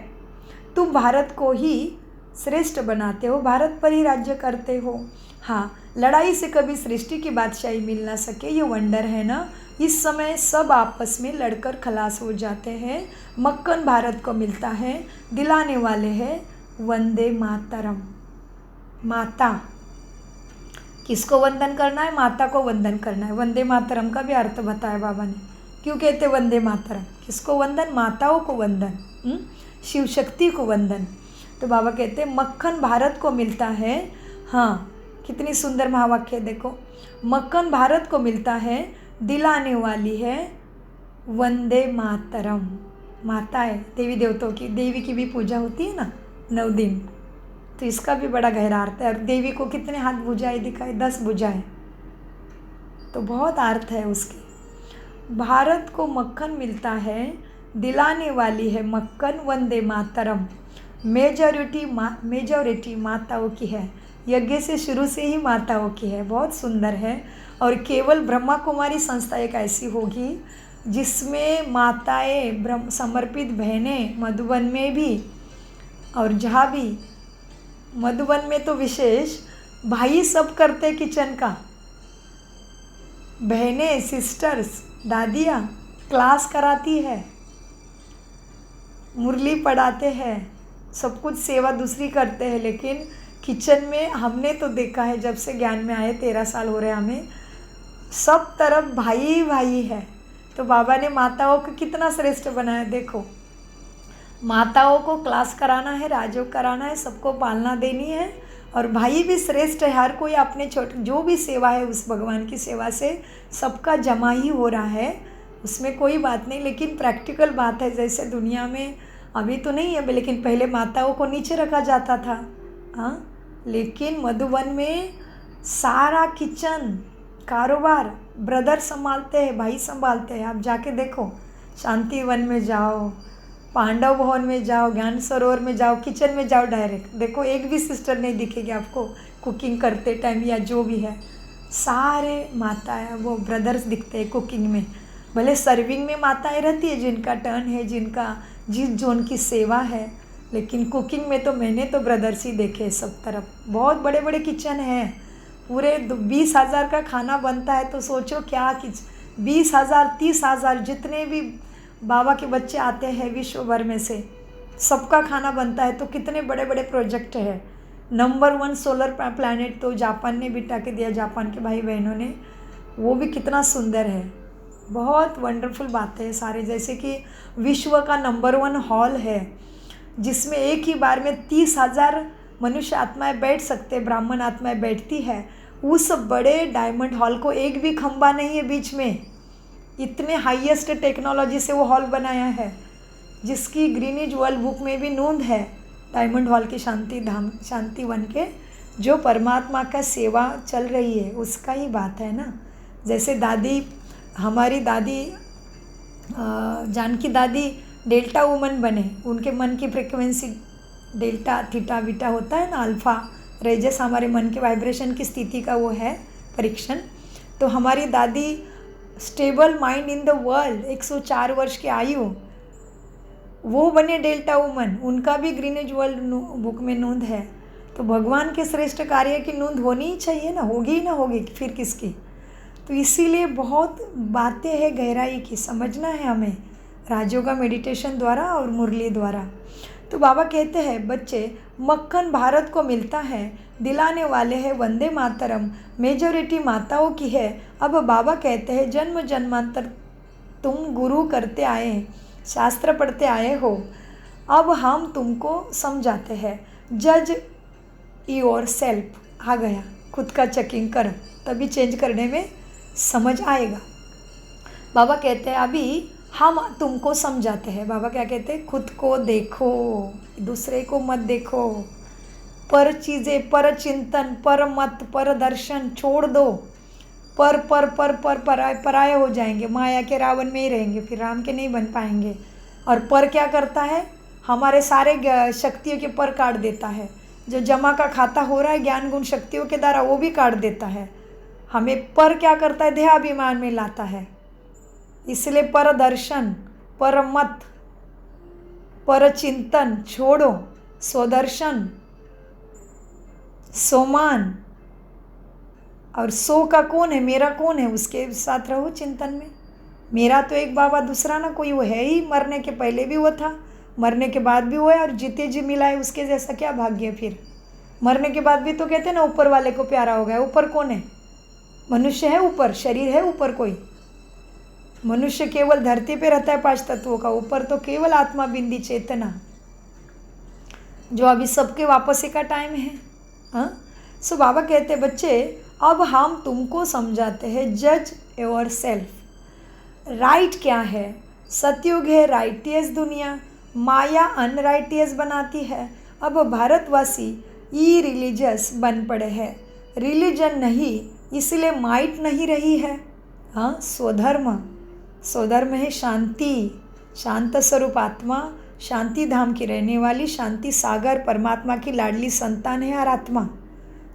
[SPEAKER 1] तुम भारत को ही श्रेष्ठ बनाते हो, भारत पर ही राज्य करते हो। हाँ, लड़ाई से कभी सृष्टि की बादशाही मिल ना सके ये वंडर है ना। इस समय सब आपस में लड़कर खलास हो जाते हैं, मक्खन भारत को मिलता है, दिलाने वाले हैं वंदे मातरम। माता किसको वंदन करना है, माता को वंदन करना है। वंदे मातरम का भी अर्थ बताया बाबा ने, क्यों कहते वंदे मातरम, किसको वंदन, माताओं को वंदन, शिव शक्ति को वंदन। तो बाबा कहते मक्खन भारत को मिलता है। हाँ, कितनी सुंदर महावाक्य देखो, मक्खन भारत को मिलता है, दिलाने वाली है वंदे मातरम। माता है देवी देवताओं की, देवी की भी पूजा होती है ना 9 दिन, तो इसका भी बड़ा गहरा अर्थ है। और देवी को कितने हाथ भुजाएं दिखाए, 10 भुजाएं, तो बहुत अर्थ है उसकी। भारत को मक्खन मिलता है, दिलाने वाली है मक्खन वंदे मातरम। मेजॉरिटी माताओं की है, यज्ञ से शुरू से ही माताओं की है, बहुत सुंदर है। और केवल ब्रह्मा कुमारी संस्था एक ऐसी होगी जिसमें माताएं ब्रह्म समर्पित बहनें, मधुबन में भी और जहाँ भी, मधुबन में तो विशेष भाई सब करते किचन का, बहनें सिस्टर्स दादियाँ क्लास कराती है, मुरली पढ़ाते हैं, सब कुछ सेवा दूसरी करते हैं। लेकिन किचन में हमने तो देखा है, जब से ज्ञान में आए 13 साल हो रहे हमें, सब तरफ भाई भाई है। तो बाबा ने माताओं को कितना श्रेष्ठ बनाया देखो, माताओं को क्लास कराना है, राजयोग कराना है, सबको पालना देनी है, और भाई भी श्रेष्ठ है। हर कोई अपने छोटे जो भी सेवा है उस भगवान की सेवा से सबका जमा ही हो रहा है, उसमें कोई बात नहीं। लेकिन प्रैक्टिकल बात है, जैसे दुनिया में अभी तो नहीं है, लेकिन पहले माताओं को नीचे रखा जाता था। हाँ, लेकिन मधुबन में सारा किचन कारोबार ब्रदर संभालते हैं, भाई संभालते हैं। आप जाके देखो, शांति वन में जाओ, पांडव भवन में जाओ, ज्ञान सरोवर में जाओ, किचन में जाओ, डायरेक्ट देखो एक भी सिस्टर नहीं दिखेगी आपको कुकिंग करते टाइम या जो भी है, सारे माताएं वो ब्रदर्स दिखते हैं कुकिंग में। भले सर्विंग में माताएं रहती है जिनका टर्न है, जिनका जिस जोन की सेवा है, लेकिन कुकिंग में तो मैंने तो ब्रदर्स ही देखे सब तरफ। बहुत बड़े बड़े किचन हैं, पूरे 20,000 का खाना बनता है। तो सोचो क्या 20,000 30,000 जितने भी बाबा के बच्चे आते हैं विश्व भर में से, सबका खाना बनता है। तो कितने बड़े बड़े प्रोजेक्ट है। नंबर 1 सोलर प्लैनेट तो जापान ने बिठा के दिया, जापान के भाई बहनों ने, वो भी कितना सुंदर है। बहुत वंडरफुल बातें हैं सारे, जैसे कि विश्व का नंबर 1 हॉल है जिसमें एक ही बार में 30,000 मनुष्य आत्माएं बैठ सकते, ब्राह्मण आत्माएं बैठती है। उस बड़े डायमंड हॉल को एक भी खंबा नहीं है बीच में, इतने हाईएस्ट टेक्नोलॉजी से वो हॉल बनाया है, जिसकी ग्रीनिज वर्ल्ड बुक में भी नोंद है, डायमंड हॉल के शांति धाम शांति वन के जो परमात्मा का सेवा चल रही है उसका ही बात है ना। जैसे दादी, हमारी दादी जानकी दादी डेल्टा वुमन बने, उनके मन की फ्रिक्वेंसी डेल्टा थीटा बीटा होता है ना, अल्फ़ा रेजस हमारे मन के वाइब्रेशन की स्थिति का वो है परीक्षण। तो हमारी दादी stable mind in the world, 104 वर्ष की आयु, वो बने डेल्टा वुमन, उनका भी ग्रीनेज वर्ल्ड बुक में नोंद है। तो भगवान के श्रेष्ठ कार्य की नोंद होनी ही चाहिए ना, होगी ही ना होगी फिर किसकी। तो इसीलिए बहुत बातें हैं गहराई की, समझना है हमें राजयोगा मेडिटेशन द्वारा और मुरली द्वारा। तो बाबा कहते हैं बच्चे, मक्खन भारत को मिलता है, दिलाने वाले हैं वंदे मातरम, मेजॉरिटी माताओं की है। अब बाबा कहते हैं जन्म जन्मांतर तुम गुरु करते आए, शास्त्र पढ़ते आए हो, अब हम तुमको समझाते हैं। जज योर सेल्फ, आ गया, खुद का चेकिंग करो, तभी चेंज करने में समझ आएगा। बाबा कहते हैं अभी हम तुमको समझाते हैं। बाबा क्या कहते हैं, खुद को देखो, दूसरे को मत देखो, पर चीज़ें, पर चिंतन, पर मत, पर दर्शन छोड़ दो। पराये हो जाएंगे, माया के रावण में ही रहेंगे, फिर राम के नहीं बन पाएंगे। और पर क्या करता है, हमारे सारे शक्तियों के पर काट देता है। जो जमा का खाता हो रहा है ज्ञान गुण शक्तियों के द्वारा, वो भी काट देता है। हमें पर क्या करता है, देहाभिमान में लाता है। इसलिए पर दर्शन, पर मत, पर चिंतन छोड़ो, स्वदर्शन, सोमान। और सो का कौन है, मेरा कौन है, उसके साथ रहो चिंतन में। मेरा तो एक बाबा, दूसरा ना कोई वो है ही। मरने के पहले भी वो था, मरने के बाद भी वो है, और जीते जी मिला है, उसके जैसा क्या भाग्य। फिर मरने के बाद भी तो कहते हैं ना ऊपर वाले को प्यारा हो गया। ऊपर कौन है, मनुष्य है ऊपर, शरीर है ऊपर कोई। मनुष्य केवल धरती पे रहता है 5 तत्वों का, ऊपर तो केवल आत्मा बिंदी चेतना, जो अभी सबके वापसी का टाइम है। हाँ, सो बाबा कहते हैं बच्चे, अब हम तुमको समझाते हैं जज योर सेल्फ। राइट क्या है, सतयुग है राइटियस दुनिया, माया अनराइटियस बनाती है। अब भारतवासी ई रिलीजियस बन पड़े हैं, रिलीजन नहीं, इसलिए माइट नहीं रही है। हाँ, स्वधर्म है शांति, शांत स्वरूप आत्मा, शांति धाम की रहने वाली, शांति सागर परमात्मा की लाडली संतान है। और आत्मा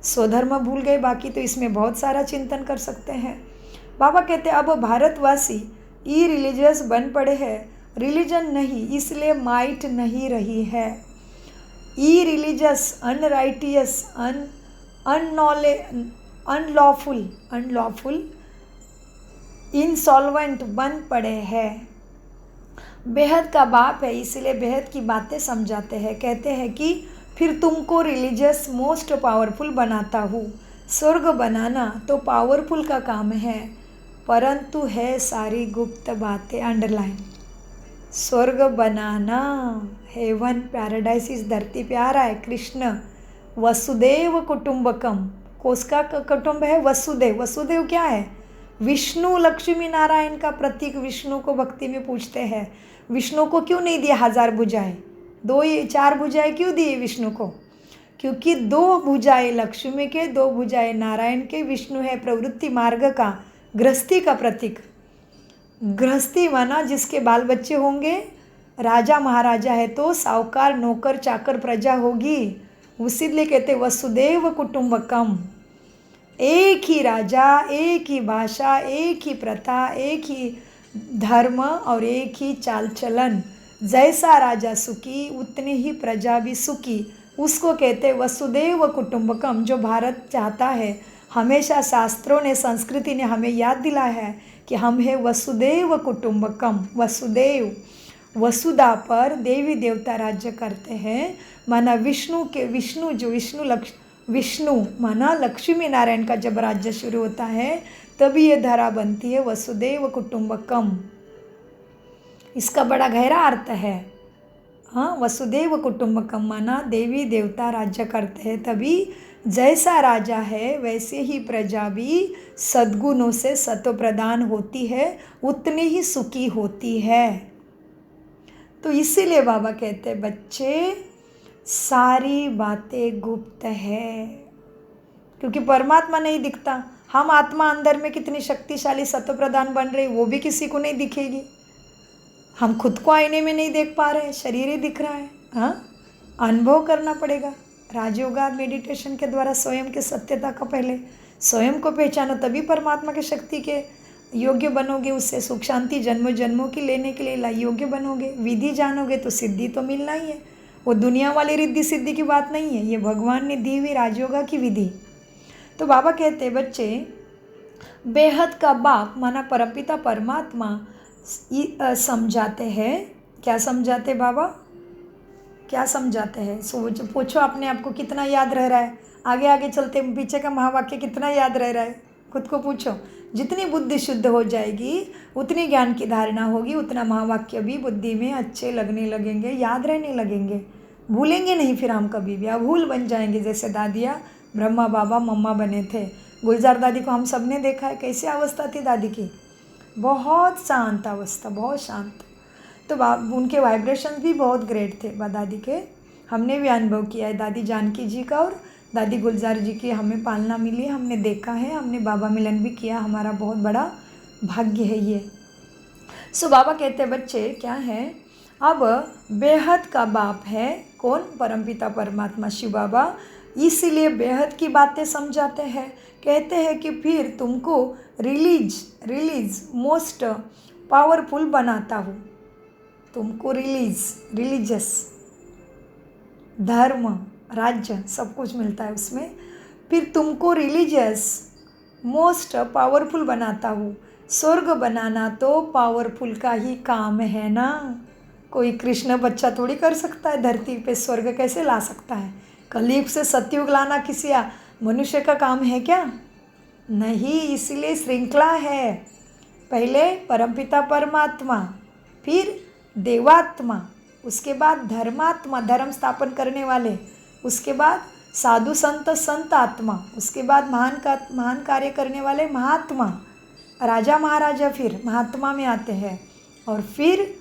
[SPEAKER 1] स्वधर्म भूल गए, बाकी तो इसमें बहुत सारा चिंतन कर सकते हैं। बाबा कहते हैं अब भारतवासी ई रिलीजियस बन पड़े हैं, रिलीजन नहीं, इसलिए माइट नहीं रही है। ई रिलीजियस, अनराइटियस, अनलॉफुल, इंसॉल्वेंट बन पड़े हैं। बेहद का बाप है, इसलिए बेहद की बातें समझाते हैं। कहते हैं कि फिर तुमको रिलीजियस मोस्ट पावरफुल बनाता हूँ। स्वर्ग बनाना तो पावरफुल का काम है, परंतु है सारी गुप्त बातें। अंडरलाइन, स्वर्ग बनाना, हेवन पैराडाइस इस धरती पे आ रहा है। कृष्ण वसुदेव कुटुंबकम, कोसका कुटुंब है वसुदेव। वसुदेव क्या है, विष्णु लक्ष्मी नारायण का प्रतीक। विष्णु को भक्ति में पूछते हैं, विष्णु को क्यों नहीं दिया 1000 भुजाएं, 4 भुजाएं क्यों दी विष्णु को, क्योंकि 2 भुजाएं लक्ष्मी के, 2 भुजाएं नारायण के। विष्णु है प्रवृत्ति मार्ग का, गृहस्थी का प्रतीक। गृहस्थी माना जिसके बाल बच्चे होंगे, राजा महाराजा है तो साहूकार नौकर चाकर प्रजा होगी, उसीलिए कहते वसुदेव कुटुंबकम। एक ही राजा, एक ही भाषा, एक ही प्रथा, एक ही धर्म और एक ही चाल चलन। जैसा राजा सुखी उतनी ही प्रजा भी सुखी, उसको कहते वसुदेव कुटुंबकम। जो भारत चाहता है, हमेशा शास्त्रों ने, संस्कृति ने हमें याद दिलाया है कि हम है वसुदेव कुटुंबकम। वसुदेव, वसुधा पर देवी देवता राज्य करते हैं, माना विष्णु माना लक्ष्मी नारायण का जब राज्य शुरू होता है तभी ये धरा बनती है वसुदेव कुटुंबकम। इसका बड़ा गहरा अर्थ है। हाँ, वसुदेव कुटुंबकम माना देवी देवता राज्य करते हैं, तभी जैसा राजा है वैसे ही प्रजा भी सद्गुणों से सत्व प्रदान होती है, उतनी ही सुखी होती है। तो इसीलिए बाबा कहते हैं बच्चे, सारी बातें गुप्त है, क्योंकि परमात्मा नहीं दिखता। हम आत्मा अंदर में कितनी शक्तिशाली सत्व प्रधान बन रहे, वो भी किसी को नहीं दिखेगी। हम खुद को आईने में नहीं देख पा रहे, शरीर ही दिख रहा है। हाँ, अनुभव करना पड़ेगा। राजयोगा मेडिटेशन के द्वारा स्वयं के सत्यता का पहले स्वयं को पहचानो, तभी परमात्मा की शक्ति के योग्य बनोगे। उससे सुख शांति जन्मों जन्मों की लेने के लिए योग्य बनोगे। विधि जानोगे तो सिद्धि तो मिलना ही है। वो दुनिया वाली रिद्धि सिद्धि की बात नहीं है, ये भगवान ने दी हुई राजयोगा की विधि। तो बाबा कहते बच्चे, बेहद का बाप माना परमपिता परमात्मा समझाते हैं। क्या समझाते बाबा, क्या समझाते हैं? सोच पूछो अपने आप को, कितना याद रह रहा है? आगे आगे चलते पीछे का महावाक्य कितना याद रह रहा है? खुद को पूछो। जितनी बुद्धि शुद्ध हो जाएगी उतनी ज्ञान की धारणा होगी, उतना महावाक्य भी बुद्धि में अच्छे लगने लगेंगे, याद रहने लगेंगे, भूलेंगे नहीं फिर हम कभी भी। अभूल बन जाएंगे। जैसे दादियाँ ब्रह्मा बाबा मम्मा बने थे। गुलजार दादी को हम सब ने देखा है, कैसी अवस्था थी दादी की, बहुत शांत अवस्था, बहुत शांत। तो उनके वाइब्रेशंस भी बहुत ग्रेट थे दादी के। हमने भी अनुभव किया है दादी जानकी जी का और दादी गुलजार जी की हमें पालना मिली, हमने देखा है, हमने बाबा मिलन भी किया। हमारा बहुत बड़ा भाग्य है ये। सो बाबा कहते हैं बच्चे क्या है, अब बेहद का बाप है कौन? परमपिता परमात्मा शिव बाबा। इसीलिए बेहद की बातें समझाते हैं। कहते हैं कि फिर तुमको रिलीज मोस्ट पावरफुल बनाता हूँ। तुमको रिलीजियस धर्म राज्य सब कुछ मिलता है उसमें। फिर तुमको रिलीजियस मोस्ट पावरफुल बनाता हूँ। स्वर्ग बनाना तो पावरफुल का ही काम है ना। कोई कृष्ण बच्चा थोड़ी कर सकता है, धरती पे स्वर्ग कैसे ला सकता है? कलयुग से सतयुग लाना किसी मनुष्य का काम है क्या? नहीं। इसलिए श्रृंखला है। पहले परमपिता परमात्मा, फिर देवात्मा, उसके बाद धर्मात्मा धर्म स्थापन करने वाले, उसके बाद साधु संत आत्मा, उसके बाद महान कार्य करने वाले महात्मा, राजा महाराजा फिर महात्मा में आते हैं, और फिर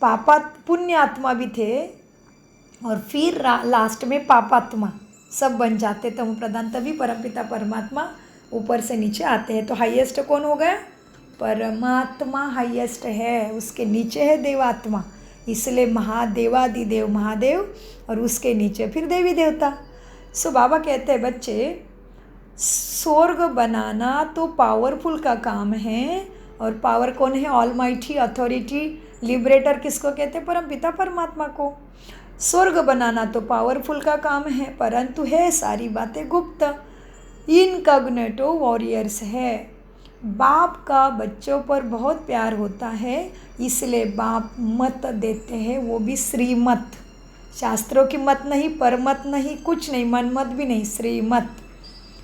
[SPEAKER 1] पुण्य आत्मा भी थे, और फिर लास्ट में पापात्मा सब बन जाते तमो प्रधान। तभी परमपिता परमात्मा ऊपर से नीचे आते हैं। तो हाईएस्ट कौन हो गया? परमात्मा हाईएस्ट है, उसके नीचे है देवात्मा, इसलिए महादेवादिदेव महादेव, और उसके नीचे फिर देवी देवता। सो बाबा कहते हैं बच्चे, स्वर्ग बनाना तो पावरफुल का काम है। और पावर कौन है? ऑलमाइटी अथॉरिटी लिबरेटर किसको कहते हैं? परमपिता परमात्मा को। स्वर्ग बनाना तो पावरफुल का काम है, परंतु है सारी बातें गुप्त, इनकॉग्निटो वॉरियर्स है। बाप का बच्चों पर बहुत प्यार होता है, इसलिए बाप मत देते हैं, वो भी श्रीमत, शास्त्रों की मत नहीं, परमत नहीं, कुछ नहीं, मनमत भी नहीं, श्रीमत,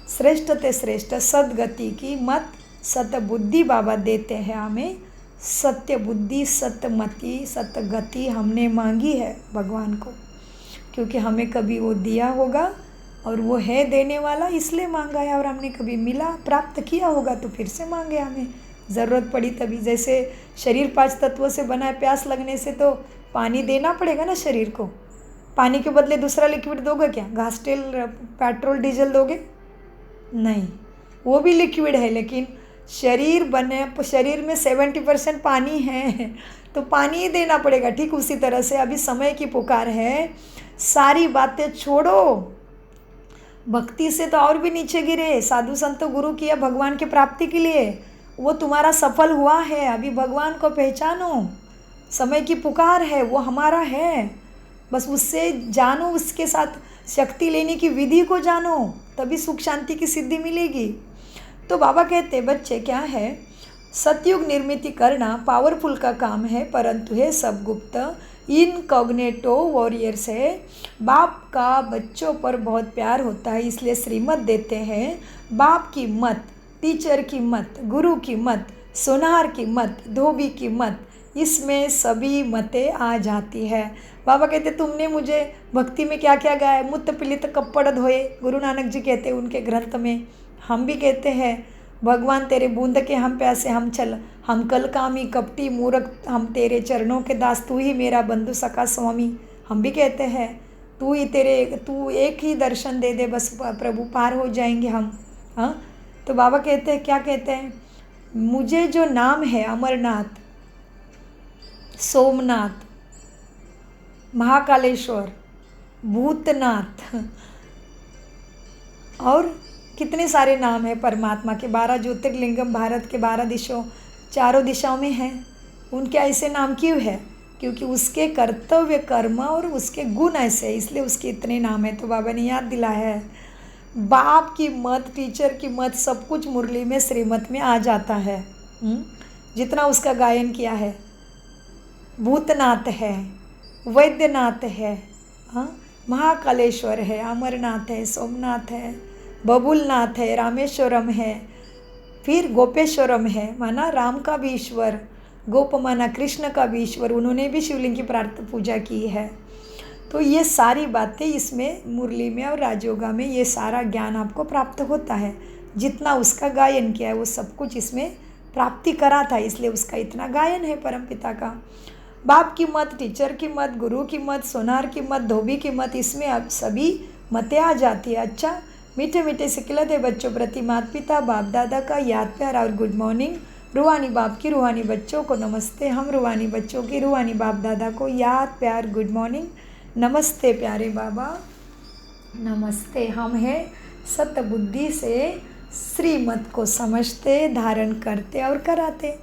[SPEAKER 1] श्रेष्ठ ते श्रेष्ठ सदगति की मत, सत्य बुद्धि बाबा देते हैं हमें। सत्य बुद्धि, सत्यमति, सत्यगति हमने मांगी है भगवान को, क्योंकि हमें कभी वो दिया होगा और वो है देने वाला, इसलिए मांगा है। और हमने कभी मिला प्राप्त किया होगा तो फिर से मांगे, हमें ज़रूरत पड़ी तभी। जैसे शरीर 5 तत्वों से बना है, प्यास लगने से तो पानी देना पड़ेगा ना शरीर को। पानी के बदले दूसरा लिक्विड दोगे क्या? घास तेल, पेट्रोल, डीजल दोगे? नहीं, वो भी लिक्विड है, लेकिन शरीर में 70% पानी है तो पानी ही देना पड़ेगा। ठीक उसी तरह से अभी समय की पुकार है, सारी बातें छोड़ो, भक्ति से तो और भी नीचे गिरे, साधु संत गुरु किया भगवान की प्राप्ति के लिए, वो तुम्हारा सफल हुआ है। अभी भगवान को पहचानो, समय की पुकार है, वो हमारा है, बस उससे जानो, उसके साथ शक्ति लेने की विधि को जानो, तभी सुख शांति की सिद्धि मिलेगी। तो बाबा कहते बच्चे क्या है, सतयुग निर्मित करना पावरफुल का काम है, परंतु है सब गुप्त, इनकॉग्निटो वॉरियर्स है। बाप का बच्चों पर बहुत प्यार होता है, इसलिए श्रीमत देते हैं। बाप की मत, टीचर की मत, गुरु की मत, सोनार की मत, धोबी की मत, इसमें सभी मतें आ जाती है। बाबा कहते तुमने मुझे भक्ति में क्या क्या गाया, मुत्त पिलित कप्पड़ धोए, गुरु नानक जी कहते उनके ग्रंथ में। हम भी कहते हैं भगवान तेरे बूंद के हम प्यासे हम कल कामी कपटी मूर्ख, हम तेरे चरणों के दास, तू ही मेरा बंधु सखा स्वामी। हम भी कहते हैं तू एक ही दर्शन दे दे बस प्रभु, पार हो जाएंगे हम। हाँ, तो बाबा कहते हैं, क्या कहते हैं, मुझे जो नाम है अमरनाथ, सोमनाथ, महाकालेश्वर, भूतनाथ और कितने सारे नाम हैं परमात्मा के। 12 ज्योतिर्लिंगम भारत के 12 दिशाओं, चारों दिशाओं में हैं। उनके ऐसे नाम क्यों है? क्योंकि उसके कर्तव्य, कर्म और उसके गुण ऐसे, इसलिए उसके इतने नाम हैं। तो बाबा ने याद दिलाया है। बाप की मत, टीचर की मत, सब कुछ मुरली में, श्रीमत में आ जाता है। जितना उसका गायन किया है। भूतनाथ है, वैद्यनाथ है, हाँ, महाकालेश्वर है, अमरनाथ है, सोमनाथ है, बबुलनाथ है, रामेश्वरम है, फिर गोपेश्वरम है, माना राम का भी ईश्वर, गोप माना कृष्ण का भी ईश्वर, उन्होंने भी शिवलिंग की पूजा की है। तो ये सारी बातें इसमें मुरली में और राजयोगा में ये सारा ज्ञान आपको प्राप्त होता है। जितना उसका गायन किया है वो सब कुछ इसमें प्राप्ति करा था, इसलिए उसका इतना गायन है परमपिता का। बाप की मत, टीचर की मत, गुरु की मत, सोनार की मत, धोबी की मत, इसमें अब सभी मतें आ जाती है। अच्छा, मीठे मीठे से खिलते बच्चों प्रति माता पिता बाप दादा का याद प्यार और गुड मॉर्निंग। रूहानी बाप की रूहानी बच्चों को नमस्ते। हम रूहानी बच्चों की रूहानी बाप दादा को याद प्यार गुड मॉर्निंग। नमस्ते प्यारे बाबा, नमस्ते। हम हैं सत्य बुद्धि से श्रीमत को समझते, धारण करते और कराते।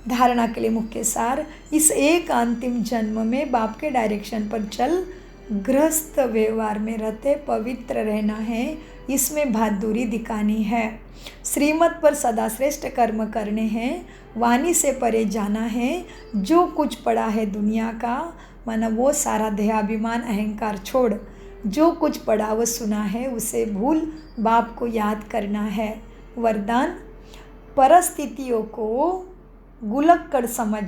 [SPEAKER 1] धारणा के लिए मुख्य सार, इस एक अंतिम जन्म में बाप के डायरेक्शन पर चल गृहस्थ व्यवहार में रहते पवित्र रहना है, इसमें बहादुरी दिखानी है। श्रीमत पर सदा श्रेष्ठ कर्म करने हैं, वाणी से परे जाना है। जो कुछ पड़ा है दुनिया का, माना वो सारा देहाभिमान अहंकार छोड़, जो कुछ पड़ा वो सुना है उसे भूल बाप को याद करना है। वरदान, परिस्थितियों को गुलक्कड़ समझ,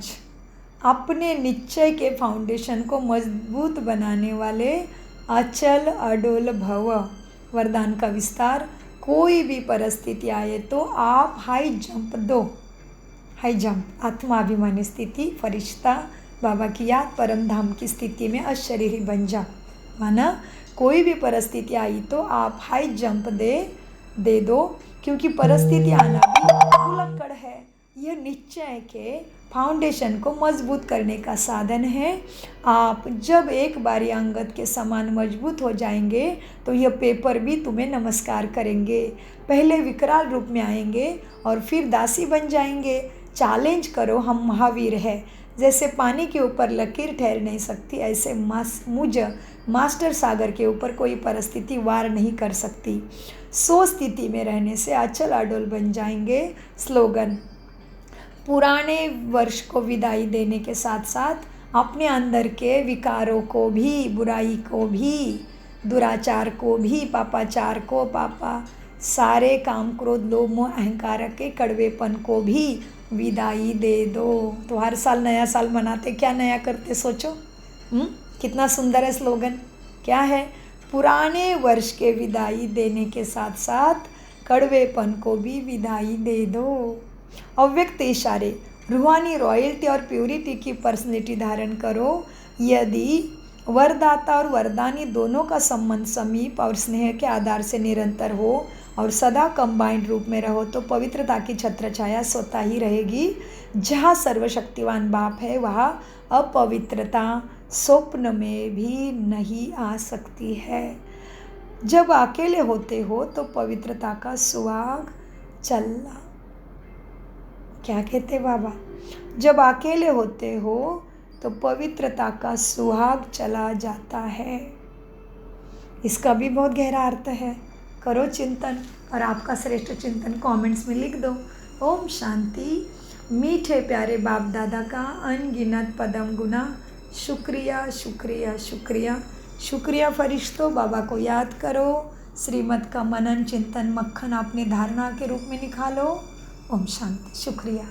[SPEAKER 1] अपने निश्चय के फाउंडेशन को मजबूत बनाने वाले अचल अडोल भव। वरदान का विस्तार, कोई भी परिस्थिति आए तो आप हाई जंप दो। हाई जंप आत्माभिमानी स्थिति, फरिश्ता, बाबा की याद, परम धाम की स्थिति में अशरीरी बन जा। माना कोई भी परिस्थिति आई तो आप हाई जंप दे दो, क्योंकि परिस्थिति आना भी गुलक्कड़ है। यह निश्चय के फाउंडेशन को मजबूत करने का साधन है। आप जब एक बारी अंगद के समान मजबूत हो जाएंगे तो यह पेपर भी तुम्हें नमस्कार करेंगे। पहले विकराल रूप में आएंगे और फिर दासी बन जाएंगे। चैलेंज करो, हम महावीर हैं। जैसे पानी के ऊपर लकीर ठहर नहीं सकती, ऐसे मुझ मास्टर सागर के ऊपर कोई परिस्थिति वार नहीं कर सकती। सो स्थिति में रहने से अचल अडोल बन जाएंगे। स्लोगन, पुराने वर्ष को विदाई देने के साथ साथ अपने अंदर के विकारों को भी, बुराई को भी, दुराचार को भी, पापाचार को, सारे काम क्रोध लोभ मोह अहंकार के कड़वेपन को भी विदाई दे दो। तो हर साल नया साल मनाते, क्या नया करते सोचो। कितना सुंदर है स्लोगन। क्या है? पुराने वर्ष के विदाई देने के साथ साथ कड़वेपन को भी विदाई दे दो। अव्यक्त इशारे, रूहानी रॉयल्टी और प्योरिटी की पर्सनैलिटी धारण करो। यदि वरदाता और वरदानी दोनों का संबंध समीप और स्नेह के आधार से निरंतर हो और सदा कंबाइंड रूप में रहो तो पवित्रता की छत्र छाया स्वतः ही रहेगी। जहाँ सर्वशक्तिवान बाप है वहाँ अपवित्रता स्वप्न में भी नहीं आ सकती है। जब अकेले होते हो तो पवित्रता का सुहाग चलना। क्या कहते बाबा? जब अकेले होते हो तो पवित्रता का सुहाग चला जाता है। इसका भी बहुत गहरा अर्थ है। करो चिंतन और आपका श्रेष्ठ चिंतन कमेंट्स में लिख दो। ओम शांति। मीठे प्यारे बाप दादा का अनगिनत पदम गुना शुक्रिया शुक्रिया शुक्रिया शुक्रिया। फरिश्तों, बाबा को याद करो। श्रीमत का मनन चिंतन मक्खन अपनी धारणा के रूप में निकालो। ओम शांति। शुक्रिया।